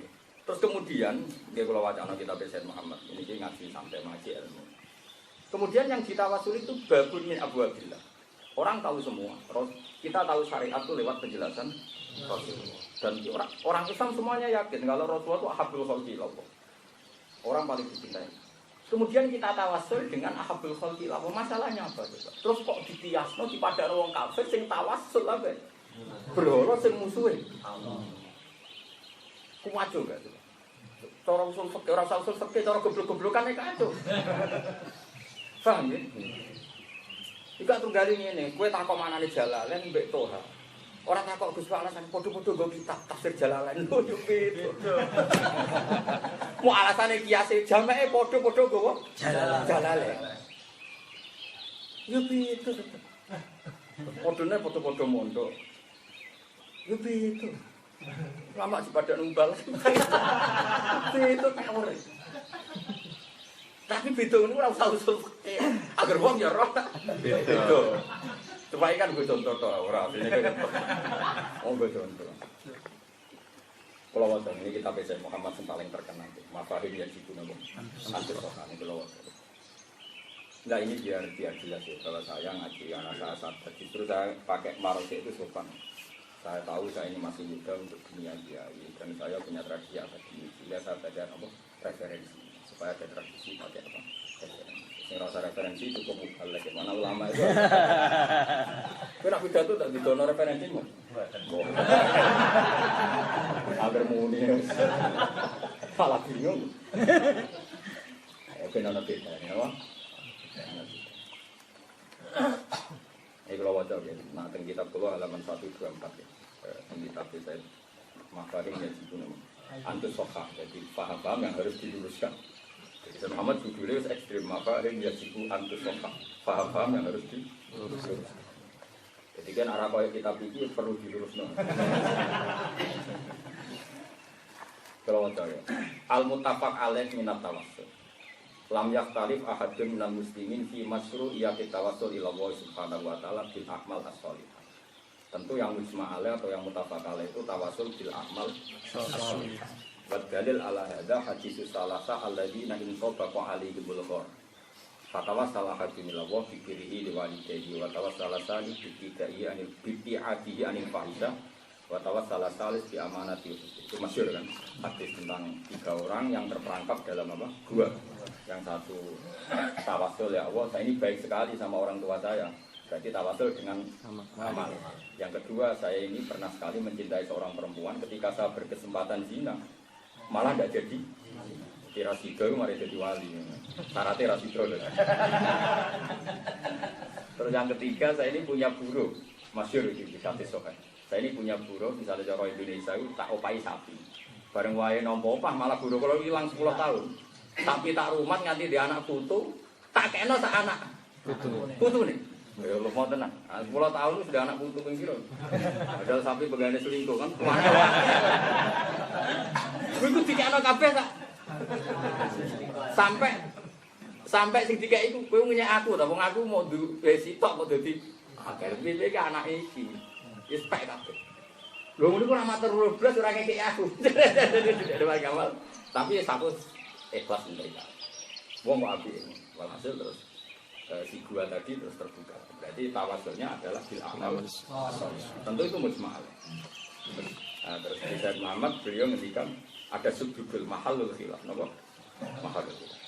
Terus kemudian nggih kula wacana kitab Sayyid Muhammad. Ini ki ngaji sampai ngaji ilmu. Kemudian yang ditawasul itu babun min abwabillah. Orang tahu semua. Kita tahu syariat itu lewat penjelasan Rasulullah. Dan orang Islam semuanya yakin kalau Rasulullah itu ahabbul khalqi ilallah. Orang paling dicintai. Kemudian kita tawasul dengan ahabbul khalqi ilallah. Masalahnya apa? Terus kok dikiasno dipadakno wong kafir sing tawasul ae. Berhala sing musuhe. Kuwajo gak itu? Cara usul fikih, ora usul fikih, cara goblok-goblokan kacau. Paham ya? Iku tunggali ngene, kowe takok manane Jalalain mbek Toha. Ora takok Gus Pak alasan padha-padha nggo kitab tafsir Jalalain. Lho yo beda. Mu alasane kiase jameke padha-padha nggo Jalalain. Yo beda. Padane padha-padha mondok. Yo beda. Lama dipadha numbal. Beda kawure. Tapi beda ini ora usah usul fikih. Agar wong ya roh. Beda. Supaya kan gue contoh to ora asline kan. Oh gue contoh. Kalau wonten ini kita baca Muhammad yang paling terkenal. Mafahim yang situ nabo. Antus sokan itu lho. Enggak ini biar jelas ya. Kalau saya ngaji anak saya saat justru saya pakai maroke itu sopan. Saya tahu saya ini masih muda untuk dunia kiai dan saya punya tradisi akademik. Sehingga saya baca apa referensi supaya ada tradisi pakai apa referensi. Yang rasa referensi cukup mubalek. Mana ulama itu? Kau nak pidato tak didono referensi mu? Hampir muni. Salah bingung. Ayo benar beda, ya wah. Ini kalau wajar ya, nah teng kitab kulo halaman 124 ya. Teng kitab saya makarim ya itu namanya. Antus sokah, jadi paham-paham yang harus diluruskan. Jadi Muhammad judulnya ekstrim makarim ya itu antus sokah, paham-paham yang harus diluruskan. Jadi kan arah kaya kitab itu perlu diluruskan. Kalau wajar ya, al-muttafaq alaih minat tawassul. Lam yaktarif ahadun minal muslimin fi masyru'iyyati tawassul ila Allah subhanahu wa ta'ala bil a'mal as-shalihah. Tentu yang mujma' alaih atau yang muttafaq alaih itu tawassul bil a'mal as-shalihah. Wa dalil ala hadza haditsus salasa alladziina in sabaqa alaihimul ghar. Fatawassala ahadun ila Allah bi qirihi li walidayhi wa tawassala salih bi qidaihi anil bid'atihi anil fahisah wa tawassala salis bi amanati. Itu masyhur kan hadis tentang 3 orang yang terperangkap dalam apa? Gua. Yang satu tawasul ya Allah, saya ini baik sekali sama orang tua saya, berarti tawasul dengan amal. Yang kedua, saya ini pernah sekali mencintai seorang perempuan, ketika saya berkesempatan zina malah tidak jadi. Rasido mari jadi wali, syaratnya rasido. Terus yang ketiga, saya ini punya buruh, masyhur di hadis sahih. Saya ini punya buruh, misalnya cara Indonesia itu tak opai sapi, bareng wae nampa opah malah buruh kalau hilang 10 tahun. Tapi tak rumat nganti di anak putu, tak kena tak anak putu nih. Ya Allah mau tenang. 10 tahun itu sudah anak putu pengkiro. Padahal sapi begane selingkuh kan. Itu dikena kabeh tak. Sampai sing dikek iku kowe ngenyek aku ta wong aku mau duwe sitok kok dadi akeh piye iki anak iki. Wis pek kabeh. Lho ngono kok ora matur 12 ora ngekek aku. Tapi sapu ikhlas mereka. Wong kok apik. Walhasil terus si gua tadi terus terbuka. Berarti tawasulnya adalah bil amal. Tentu itu mujmal. Terus Sayyid Muhammad beliau ngendikan ada subjudul mahallul khilaf, napa? Mahallul khilaf.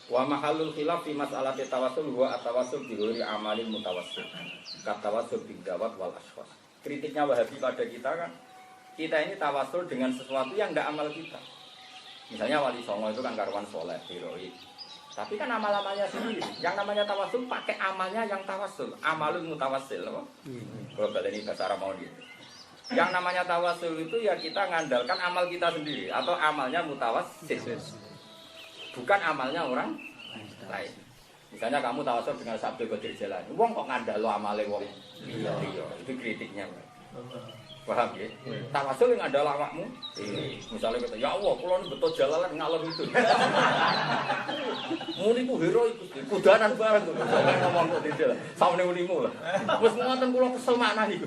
Wa mahallul khilaf fi mas'alati tawassul huwa at-tawassul bi ghairi amalin mutawassil. Katawassul bil dawat wal ashkhas. Kritiknya Wahabi pada kita kan, kita ini tawasul dengan sesuatu yang tidak amal kita. Misalnya Wali Songo itu kan karuan soleh, heroik. Tapi kan amal-amalnya sendiri. Yang namanya tawasul pakai amalnya yang tawasul. Amalun mutawassil. Kalau ini bahasa Arab mau gitu. Yang namanya tawasul itu ya kita ngandalkan amal kita sendiri. Atau amalnya mutawassil. Bukan amalnya orang lain. Misalnya kamu tawasul dengan Sabtu Qadir Jalan. Wong kok ngandalo amale wong. Iya. Itu kritiknya. Paham ya? Tawasul yang ada awakmu. Misalnya kata, ya Allah, kalau ini betul jalalan ngalor itu. Muni ku hero itu, kudanan bareng tuh. Jangan ngomong kok tidak. Sama nih unimu lah. Terus ngomong pulau kesel makna nih.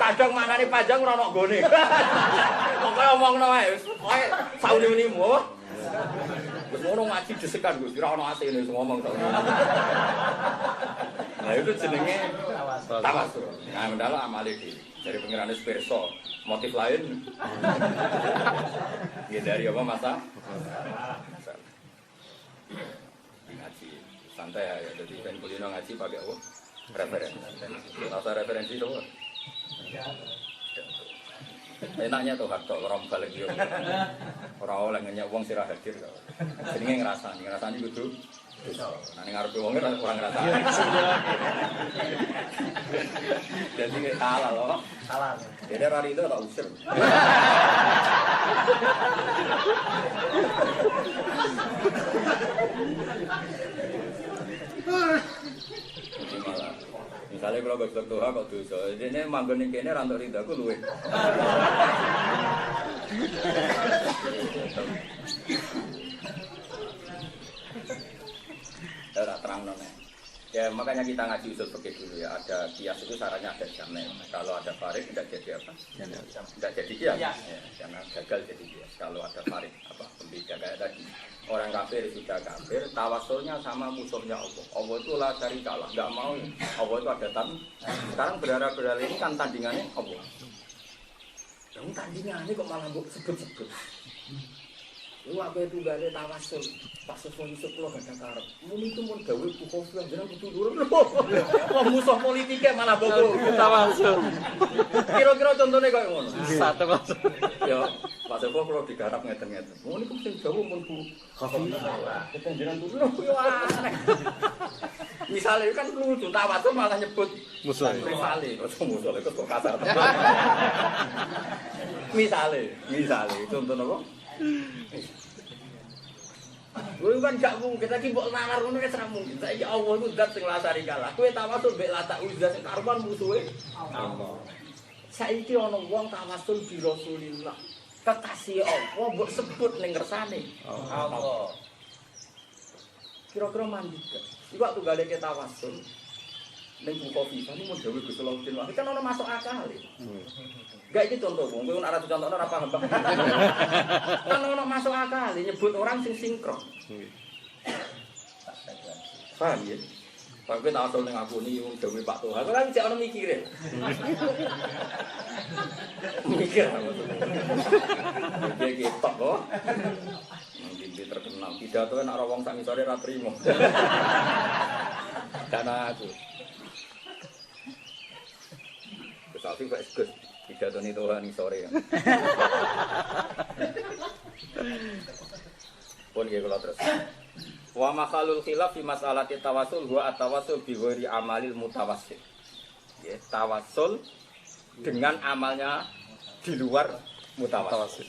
Kadang maknanya panjang orang nak gone. Pokoknya ngomong nawa, pokoknya sama nih unimu. Terus ngomong ngaji desekan gue, kira orang asing ini ngomong tau. Nah itu jenenge tawasul. Nah mendalam amali dari pengiran espresso, motif lain. Ya dari apa masa? Ngaji santai ya. Jadi kan kulino ngaji pakai apa? Referensi. Rasa referensi itu apa? Enaknya tuh harto orang balik yo. Orang oleh ngenyek wong sira hadir. Jenenge ngrasani kudu. Nah ning ngarepe wong ora ngrasani. Jadi salah loh. Salah. Jadi hari itu tak usir. Misalnya kalau gak Tuhan kok dosa, ini manggon ning kene ra entuk rindaku luwe. Ya terang nona. Ya makanya kita ngaji usul fikih dulu ya. Ada kias itu syaratnya ada jamin. Kalau ada farid tidak jadi apa? Tidak jadi kias. Ya, karena gagal jadi kias. Kalau ada farid apa? Pembeda kayak tadi. Orang kafir sudah kafir, tawasulnya sama musuhnya Allah. Allah itu lah cari kalah, nggak mau. Allah itu ada sekarang berharap-berharap ini kan tandingannya Allah. Yang tandingannya kok malah sebut-sebut. Lu apa itu gale tawasul. Pas sesuai kula gak karep. Mun itu mun gawe buku film jeneng kudu durung. Wong musuh politiknya malah boko Tawasul. Kira-kira contohnya kayak ngono. Satu langsung. Ya, Pak Sepo kalau digarap ngeten-ngeten. Mun iku sing jauh mun bu. Kita jeneng durung yo aneh. Misalnya kan lucu tawasul malah nyebut Musuh. rivali, musuh itu kok kasar. Misalnya contoh apa? Kowe kan gak mungkin lagi mbok nalar ngono wis ra mungkin. Saiki Allah iku zat sing lasari kalah. Kowe tawasul mbek lata uzza sing karuan musuhe Allah. Saiki ana wong tawasul bi Rasulillah. Kekasih Allah mbok sebut ning kersane Allah. Kira-kira mandi gak? Iku waktu gale ke tawasul ning buku FIFA ini mau dawuh Gusti Allah kan ana masuk akal. Gak iki contoh, wong kowe ora dicontohno ora paham. Kan ono masuk akal nyebut orang sing sinkron. Paham ya? Pak kowe tak asal ning aku ni wong dawuh Pak Tuhan. Kan cek ono mikire. Mikir maksudnya. Dia ketok kok. Mungkin terkenal. Pidato kan ora wong sak ngisore ra trimo. Karena aku. Tapi Pak Gus pidato ni Tuhan ngisore. Pun nggih kula terus. Wa makhalul khilaf fi mas'alati tawassul huwa at-tawassul bi ghairi amalil mutawassil. Ya, tawassul dengan amalnya di luar mutawassil.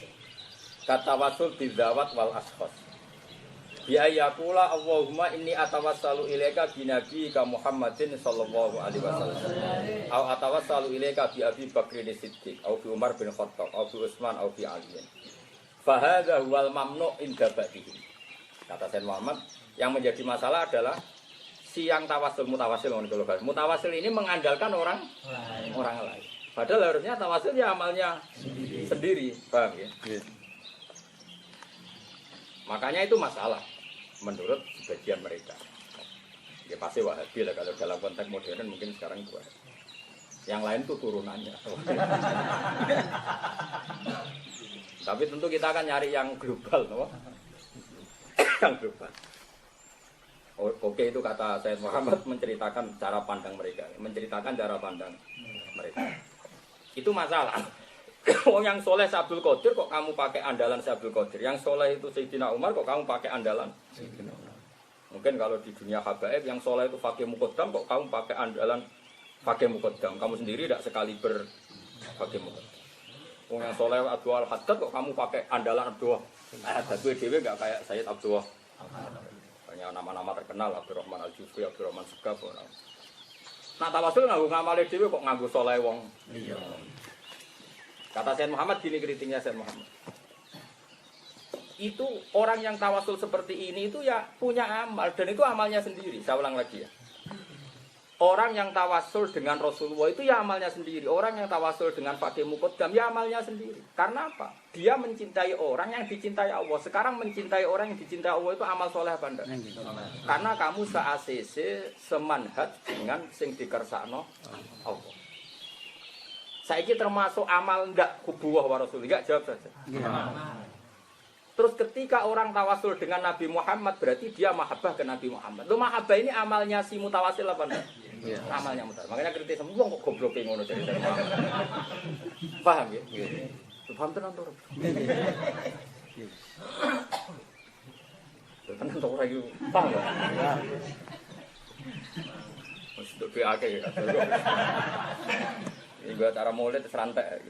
Katawassul bidzawat wal ashkhas. Bi ayaqula Allahumma inni atawassalu ilaika bi nabiyyika Muhammadin sallallahu alaihi wasallam. Au atawassalu ilaika bi Abi Bakrin Siddiq, au bi Umar bin Khattab, au bi Utsman, au bi Ali. Fa hadza huwal mamnu' inda ba'dihi. Kata Sayyid Muhammad, yang menjadi masalah adalah si yang tawasul mutawassil. Mutawassil ini mengandalkan orang lain. Padahal harusnya tawasul ya amalnya sendiri, paham ya? Makanya itu masalah menurut sebagian mereka. Ya pasti Wahabi lah kalau dalam konteks modern mungkin sekarang itu. Yang lain tuh turunannya. Tapi tentu kita akan nyari yang global, no? Yang global. Oke, itu kata Sayyid Muhammad menceritakan cara pandang mereka, Itu masalah. Oh, yang soleh Abdul Qadir kok kamu pakai andalan Abdul Qadir, yang soleh itu Sayyidina Umar kok kamu pakai andalan Sayyidina Umar. Mungkin kalau di dunia habaib yang soleh itu Fakih Muqaddam kok kamu pakai andalan Fakih Muqaddam. Kamu sendiri tidak sekali Fakih Muqaddam. Oh, yang soleh Abdul Haddad kok kamu pakai andalan Abdul Haddad dewe nggak kayak Sayyid Abdul. Banyak nama-nama terkenal, Abdurrahman Al-Jufri, Abdurrahman Segaf. Nah tawasul nganggo ngamale dhewe kok nganggo soleh wong. Iya. Kata Sayyid Muhammad gini kritiknya Sayyid Muhammad. Itu orang yang tawasul seperti ini itu ya punya amal dan itu amalnya sendiri. Saya ulang lagi ya. Orang yang tawasul dengan Rasulullah itu ya amalnya sendiri. Orang yang tawasul dengan Fakih Muqaddam ya amalnya sendiri. Karena apa? Dia mencintai orang yang dicintai Allah. Sekarang mencintai orang yang dicintai Allah itu amal soleh apa enggak? Karena kamu se-ACC, semanhat dengan sing dikersakno Allah. Saiki termasuk amal ndak kubuwah wa Rasul. Enggak, jawab saja. Terus ketika orang tawasul dengan Nabi Muhammad berarti dia mahabbah ke Nabi Muhammad. Lu mahabbah ini amalnya si mutawasil apa enggak? Ya. Amalnya mutawasil. Makanya kritis semua kok goblok ngono jadi saya paham ya? Paham tenan to. Tenan to ora iki paham ya? Wis do PAK ya. Ini gua cara mulai serantek.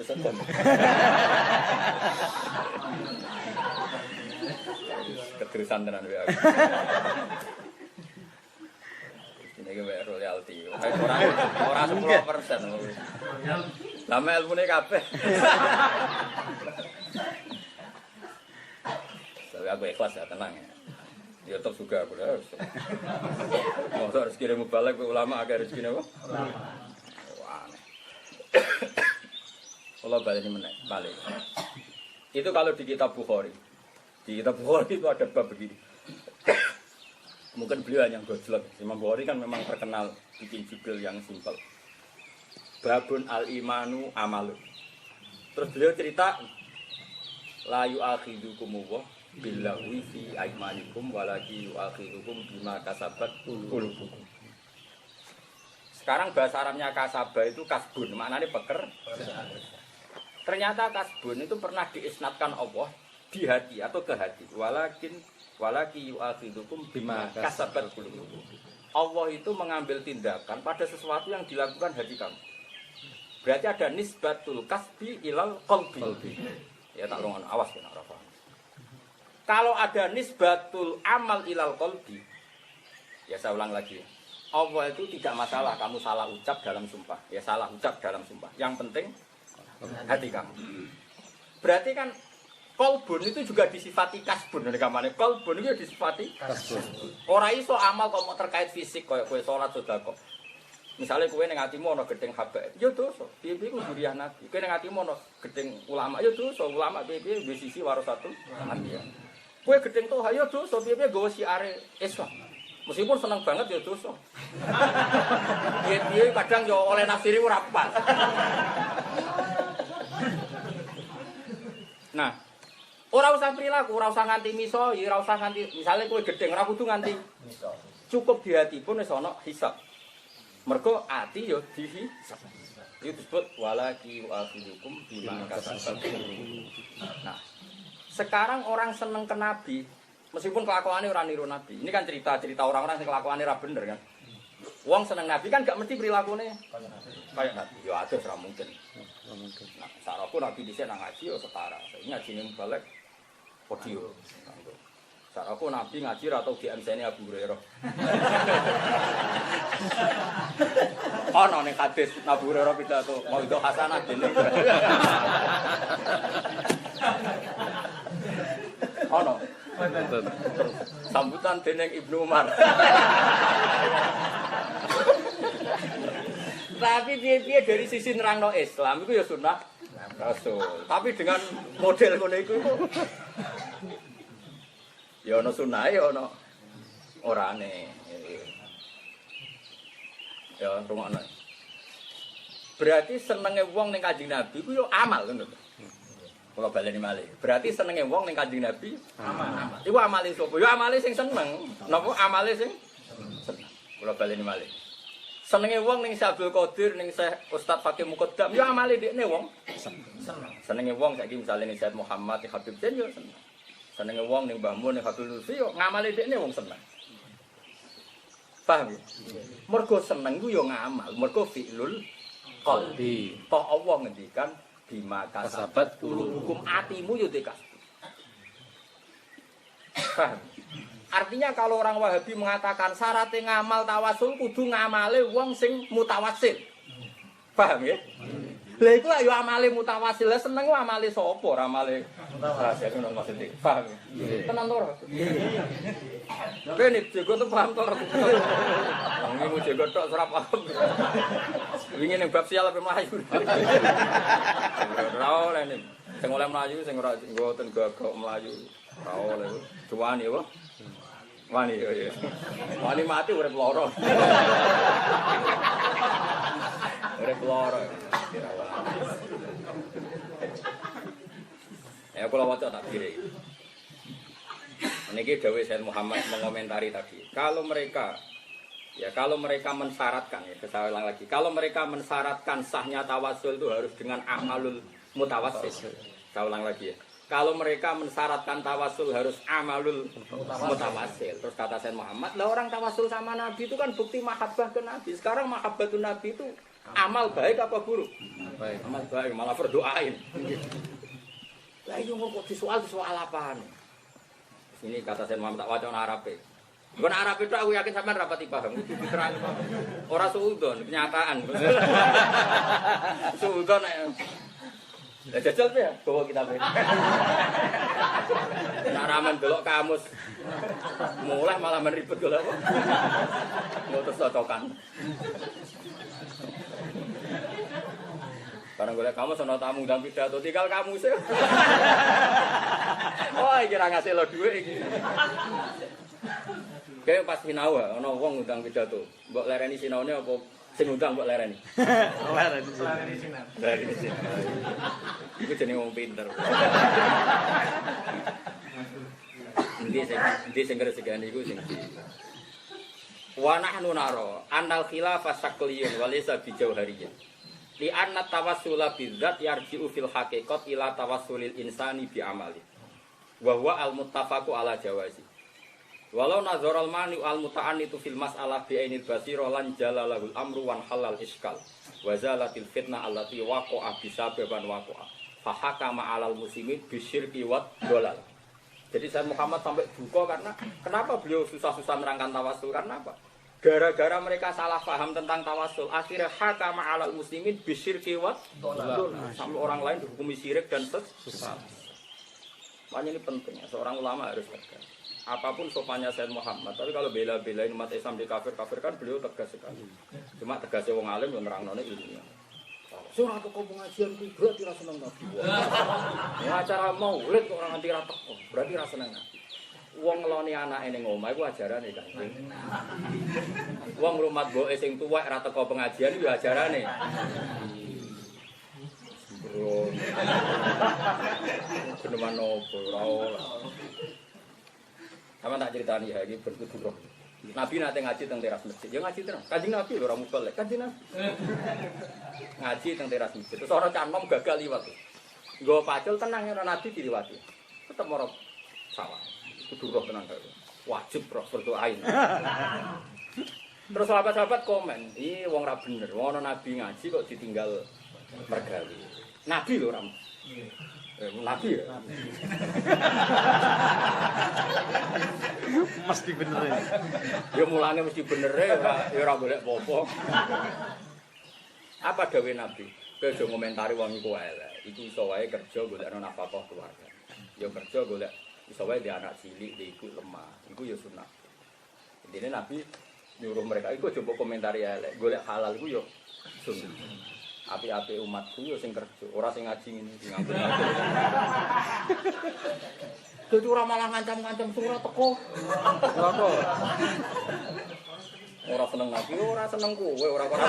Wis tenan. Keterusan tenan wae aku. Ini ge wae royalti. Ora 10%. Lama ilmune kabeh. Tapi aku ikhlas ya, tenang ya. Ya tetap juga aku dah. Mau rezeki mubalek ulama agak rezeki apa? Wah. Allah balik. Itu kalau di kitab Bukhari. Di kitab Bukhari itu ada bab begini. Mungkin beliau yang gojlok. Imam Bukhari kan memang terkenal bikin judul yang simpel. Babun al-imanu amalu. Terus beliau cerita la yu'akhidukum wa billahi fi aymanikum walaki yu'akhidukum bima kasabat qulubukum. Sekarang bahasa Arabnya kasabah itu kasbun, maknanya Ternyata kasbun itu pernah diisnatkan Allah di hati atau ke hati. Walaki yu'akhidukum bima kasabat qulubukum. Allah itu mengambil tindakan pada sesuatu yang dilakukan hati kamu. Berarti ada nisbatul kasbi ilal qalbi. Ya tak longan awas kena ora paham. Kalau ada nisbatul amal ilal qalbi, ya saya ulang lagi. Allah itu tidak masalah kamu salah ucap dalam sumpah. Ya salah ucap dalam sumpah. Yang penting hati kamu. Berarti kan kolbun itu juga disifati kasbun. Kolbun itu disifati kasbun. Ora iso amal kok mau terkait fisik kayak kowe salat sedekah. Misalnya kowe ning atimu ana gedeng habaib, ya dosa. Piye-piye ku duriah nabi. Kowe ning atimu ana gedeng ulama, ya dosa. Ulama piye-piye duwe sisi warasatul anbiya. Kowe gedeng toha, ya dosa. Piye-piye gawa siare Islam. Meskipun seneng banget ya dosa. Piye-piye kadang ya oleh nafsiri ora pas. Nah, ora usah perilaku, ora usah nganti miso, ya ora usah nganti misale kowe gedeng ora kudu nganti miso. Cukup di hati pun wis ana hisab. Mergo ati ya dihisab. Itu disebut walaki wa'afidukum bima kasabat. Nah, sekarang orang seneng ke nabi, meskipun kelakuannya orang niru nabi. Ini kan cerita-cerita orang-orang yang kelakuannya ora bener kan. Wong seneng nabi kan gak mesti perilakunya kayak nabi. Ya aduh ora mungkin. Nah, saraku nabi dhisik nang ngaji ya setara. Saiki ngajine balik podium. Saraku nabi ngaji ra tau di MC-ne Abu Hurairah. Ono ning hadis Abu Hurairah pidato mau itu hasanah dene. Ono. Sambutan dening Ibnu Umar. Tapi piye-piye dari sisi nerangno Islam itu ya sunnah Rasul. Tapi dengan model ngono iku ya ono sunah ya ono orane. Ya rumakno. Berarti senenge wong ning Kanjeng Nabi ku yo amal ngono lho. Kula baleni malih. Berarti senenge wong ning Kanjeng Nabi amal. Iku amale sapa? Yo amale sing seneng. Napa amale sing seneng. Kula baleni malih. Senenge wong ning Abdul Qadir ning Syekh Ustaz Fakih Muqaddam yo amale dekne wong seneng. Senenge wong saiki misale ning Syekh Muhammad Habib Zain yo seneng. Senenge wong ning Mbah Mun ning Habib Lutfi yo ngamale dekne wong seneng. Paham ya? Mergo seneng ku yo ngamal, mergo fi'lul qalbi. Toh Allah ngendikan bima kasabat qulubukum atimu yo tekas. Paham? Artinya kalau orang Wahabi mengatakan syaratnya ngamal tawasul kudu ngamale wong sing mutawassil. Paham ya? Lah iku ayo amale mutawassil, seneng amale sapa ora amale mutawassil ngono maksudnya. Paham ya? Tenan to ora? Kene jago tuh paham to ora? Wong iki jago tok ora paham. Wingi ning bab sial ape mlayu. Ora oleh ning sing oleh mlayu sing ora ngoten gagok mlayu. Ora oleh. Cuan ya, wani ya. Wani mati urip lara. Urip lara. Ya kula waca takbir iki. Niki dawuh Sayyid Muhammad mengomentari tadi. Kalau mereka mensyaratkan ya, saya ulang lagi. Kalau mereka mensyaratkan sahnya tawasul itu harus dengan amalul mutawassil. Saya ulang lagi ya. Kalau mereka mensyaratkan tawasul harus amalul mutawassil. Terus kata Sayyid Muhammad, lah orang tawasul sama Nabi itu kan bukti mahabbah ke Nabi. Sekarang mahabbatun Nabi itu amal baik apa buruk? Baik. Amal baik, malah berdoain. Lah itu kok soal apaan? Ini kata Sayyid Muhammad tak waca nang Arabe. Bukan Arab itu aku yakin sampean rapati paham. Itu diterang. Ora suudon, kenyataan. Suudon lah jajal ya, bawa kitab ini. Nak ramen delok kamus. Mulai malah meribet golek apa? Mau terus cocokan. Barang golek kamu sono tamu ndang pidato tinggal kamu sih. Oh, iki ra ngasih lo dhuwit iki. Kayak pas sinau ana wong ndang pidato. Mbok lereni sinaune apa Sing undang mbok lereni. Lereni sinar. Lereni sinar. Iku jenenge wong pinter. Endi sing ngresegani iku sing wa nahnu nara annal khilafah sakliyun wa laysa bijauhariyyin li anna tawassula bidzat yarji'u fil haqiqat ila tawassulil insani bi amali wa huwa al muttafaqu ala jawazi walau nazaral mani al muta'annitu fil mas'alah bi ainil basira lan jalalahul amru wan halal iskal wa zalatil fitnah allati waqa'a bisababan waqa'a fa hakama alal muslimin bisyirki wad dolal. Jadi Sayyid Muhammad sampai duka karena kenapa beliau susah-susah nerangkan tawasul karena apa? Gara-gara mereka salah paham tentang tawasul, akhirnya hakama alal muslimin bisyirki wa dolal. Sampai orang lain dihukumi syirik dan sesat. Makanya ini penting, seorang ulama harus tegas. Apapun sopannya Sayyid Muhammad, tapi kalau bela-belain umat Islam di kafir-kafir kan beliau tegas sekali. Cuma tegasnya wong alim yang nerang-nerangnya ilmiah. Surah teko pengajian ku berarti ra seneng Nabi. Ya acara maulid kok ora nganti ra teko, berarti ra seneng Nabi. Wong ngeloni anake ning omah iku ajarane Kanjeng. Wong ngrumat mboke sing tuwek ra teko pengajian iku ajarane. Bro. Keneman opo ora ora. Sama tak ceritani ya iki berkudu. Nabi nate ngaji teng teras masjid. Ya ngaji terus. Kanjeng Nabi lho ora mubalek. Kanjeng Nabi. Ngaji teng teras masjid. Terus ora canom gagal liwat. Nggo pacul tenang ora Nabi diliwati. Tetep ora salah. Kudu roh tenang karo. Wajib roh berdoain. Terus sahabat-sahabat komen, "Ih wong ra bener. Wong ana Nabi ngaji kok ditinggal mergawi." Nabi lho ora. Nabi ya. Mesti bener ya. Ya mulane mesti bener ya ora golek apa-apa. Apa dawuh Nabi? Kowe aja ngomentari wong iku elek. Iki iso wae kerja golekno nafkah keluarga. Ya kerja golek iso wae di anak cilik, di iku lemah. Iku ya sunah. Intine Nabi nyuruh mereka iku coba komentari elek. Golek halal iku ya sunah. Api-api umatku yo sing kerja, ora sing ngaji ngene iki nganggo. Dadi ora malah ngancam-ngancam surah teko. Ora kok. Ora seneng Nabi, ora seneng kowe, ora ora.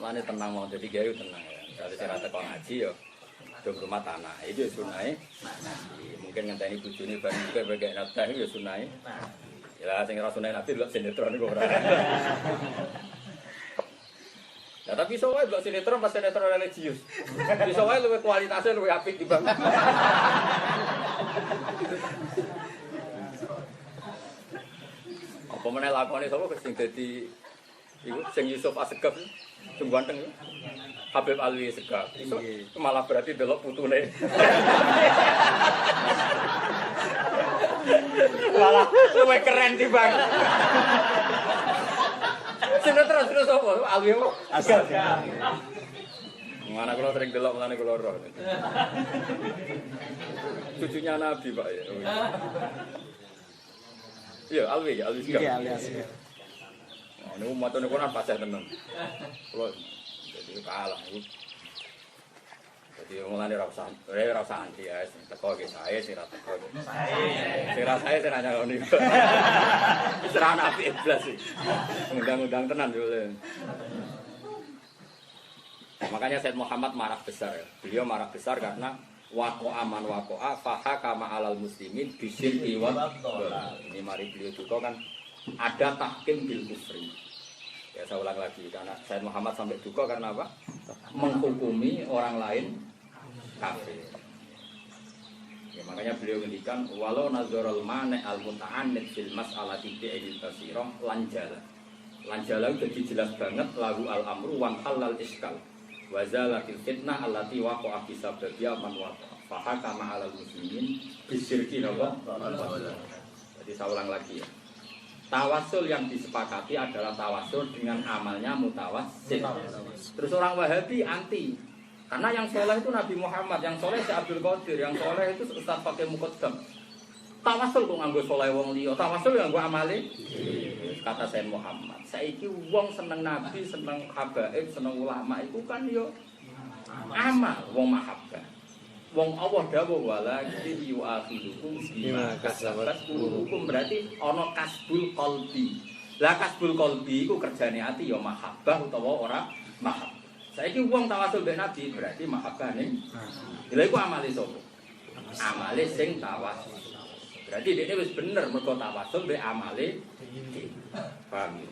Mane tenang mau dadi gawe tenang ya. Kalau sing ora teko ngaji yo do rumah tanah. Itu sunahe. Mungkin ngenteni bojone bar iki bagi nafkah yo sunahe. Ya sing ora sunah Nabi delok sinetron iku ora. Ya tapi iso wae delok sinetron pas sinetron religius. Iso wae luwih kualitasé luwih apik timbang. Apa meneh lakone sapa sing dadi iku sing Yusuf Asegaf sing ganteng iku. Habib Alwi Segaf. Iso malah berarti delok putune. Malah luwih keren timbang. Sinetron terus apa? Alwi Asegaf. Mana kula sering delok mulane kula roh. Cucunya Nabi, Pak ya. Iya, Alwi Segaf. Iya, Alwi Segaf. Oh, niku matane kono pas tenan. Kula jadi kalah itu. Jadi mulane ora usah anti ya, teko ge sae sing ra teko. Sing ra sae sing nanya ngene. Wis ra ana apik blas iki. Undang-undang tenan yo. Makanya Sayyid Muhammad marah besar ya. Beliau marah besar karena waqa'a man waqa'a fahakama 'alal muslimin bisyirki wa dolal. Ini mari beliau juga kan ada tahkim bil kufri. Ya saya ulang lagi karena Sayyid Muhammad sampai duka karena apa? Menghukumi orang lain kafir. Ya, makanya beliau ngendikan walau nazarul mani al muta'annid fil mas'alati bi'il basirah lanjala. Lanjala itu jadi jelas banget lahu al amru wan halal iskal. Wa zalatil fitnah allati waqa'a fi sababiyya man waqa'a. Fa hakama 'alal muslimin bisyirki wa dolal. Jadi saya ulang lagi ya. Tawasul yang disepakati adalah tawasul dengan amalnya mutawassil. Terus orang Wahabi anti. Karena yang soleh itu Nabi Muhammad, yang soleh si Abdul Qadir, yang soleh itu Ustaz pakai mukaddam. Tawasul kok nganggo soleh wong liya, tawasul yang nganggo amale. Kata Sayyid Muhammad, saiki wong seneng Nabi, seneng habaib, seneng ulama itu kan yo amal wong mahabbah. Wong Allah dawuh wala yu'akhidukum bima kasabat qulubukum, berarti ana kasbul qalbi. Lah kasbul qalbi iku kerjane ati ya mahabbah utawa ora mahabbah. Saiki wong tawasul mbek Nabi berarti mahabbah ning. Lha iku amale sapa? Amale sing tawasul. Berarti dekne wis bener mergo tawasul mbek amale. Paham ya?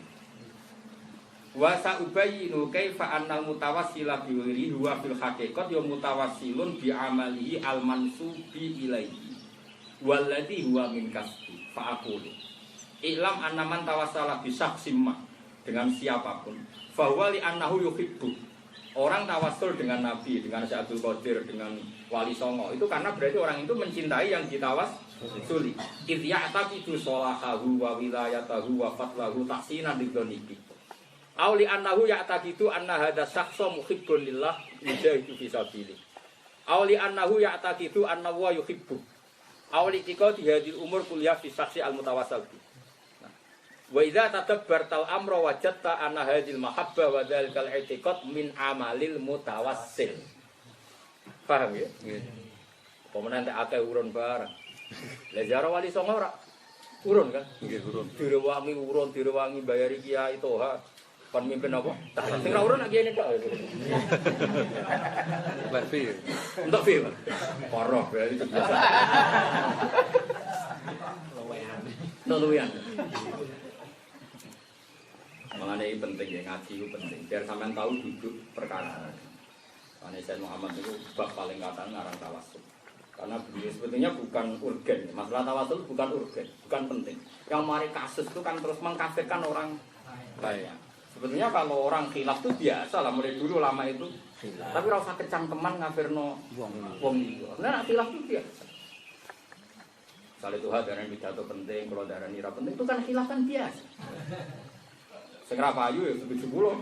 Wa sa'ubayyinu kaifa annal mutawassila bi ghairi huwa fil haqiqat ya mutawassilun bi amalihi al mansubi ilaihi walladhi huwa min kasbi fa aqulu ilam anna man tawassala bi syakhsin dengan siapapun fa huwa li annahu yuhibbu. Orang tawassul dengan Nabi, dengan Syekh Abdul Qadir, dengan Wali Songo itu karena berarti orang itu mencintai yang ditawassuli. Idh ya'taqidu sholahahu wa wilayatahu wa fatlahu tahsinan lidzonihi. Auli annahu ya'taqidu anna hadza syakhsa muhibbun lillah yujahidu fi sabilih. Auli annahu ya'taqidu anna wa yuhibbu. Auli tika di hadil umur kuliah fi syakhsi al-mutawassil. Wa idza tadabbartal amra wajadta anna hadhil mahabbah wa dzalikal i'tiqad min amalil mutawassil. Paham ya? Pemenan tak akeh urun bareng. Lah jare Wali Songo ora urun kan? Nggih urun. Direwangi urun, direwangi bayari kiai toha. Kon mimpin apa? Tak sing ora urun lagi ini tok. Levi. Untuk fi. Parah berarti biasa. Luwean. Mengenai ini penting ya, ngaji itu penting. Biar sampean tahu duduk perkara. Karena Sayyid Muhammad itu bab paling kata ngarang tawasul. Karena beliau sebetulnya bukan urgen. Masalah tawasul bukan urgen, bukan penting. Yang mari kasus itu kan terus mengkafirkan orang banyak. Sebetulnya kalau orang khilaf itu biasa lah, mulai dulu lama itu. Tapi rasa kecangkeman ngafirno wong itu. Nah khilaf itu biasa. Misalnya Tuhan darah pidato penting, kalau darah nira penting itu kan khilaf kan biasa. Sing ra payu ya setuju kula.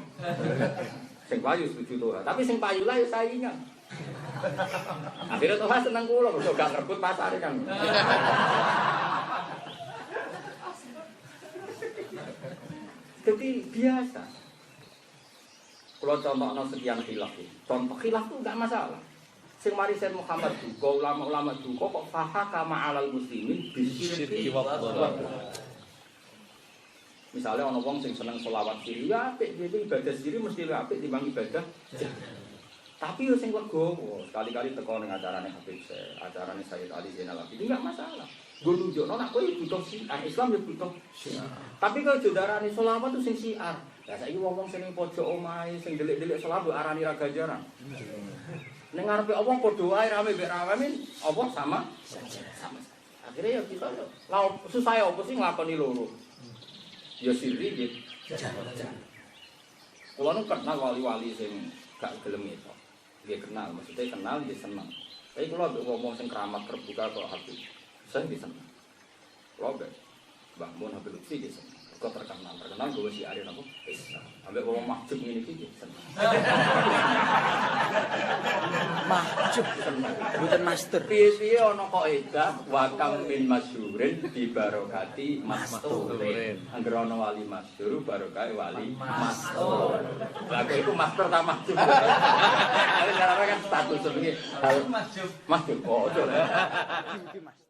Sing payu setuju Tuhan, tapi sing payu lah ya saingan. Akhirnya Tuhan seneng kula, kok gak ngerebut pasare kan. Jadi biasa. Kalau contohnya sekian khilaf, contoh khilaf itu enggak masalah. Sing mari Sayyid Muhammad duka, ulama-ulama duka kok fahaka ma'alal muslimin bisyirki wa misalnya ana wong sing seneng selawat siri ya apik, dhewe ibadah siri mesti apik timbang ibadah. Tapi yo sing legowo, sekali-kali teko ning acarane Habib Syekh, acarane Sayyid Ali Zainal Abidin enggak masalah. Gue nunjukno nek kowe butuh syiar, Islam yo butuh syiar. Tapi kalau jodarane selawat itu sing syiar. Lah saiki wong sing ning pojok omahe sing delik-delik selawat arani ra ganjaran. Ning ngarepe Allah padha wae rame mbek rame apa sama. Akhirnya ya kita yo susah ya apa sih nglakoni loro. Ya sirri nggih. Kulo nu kenal wali-wali sing gak gelem itu. Dia kenal, maksudnya kenal dia senang. Tapi kulo ngomong sing keramat terbuka kok Habib. Saya dia senang. Kulo be Mbah Mun Habib Lutfi dia senang. Kok terkenal gue si Arya apa? Ambek wong mahjub ngene iki senang. Mahjub bukan master. Piye-piye ana kok edah wa kam min masyhurin bi barokati masturin. Angger ana wali masyhur barokah wali mastur. Lah kok iku master ta mahjub. Ayo cara kan status iki. Mahjub. Mahjub. Oh,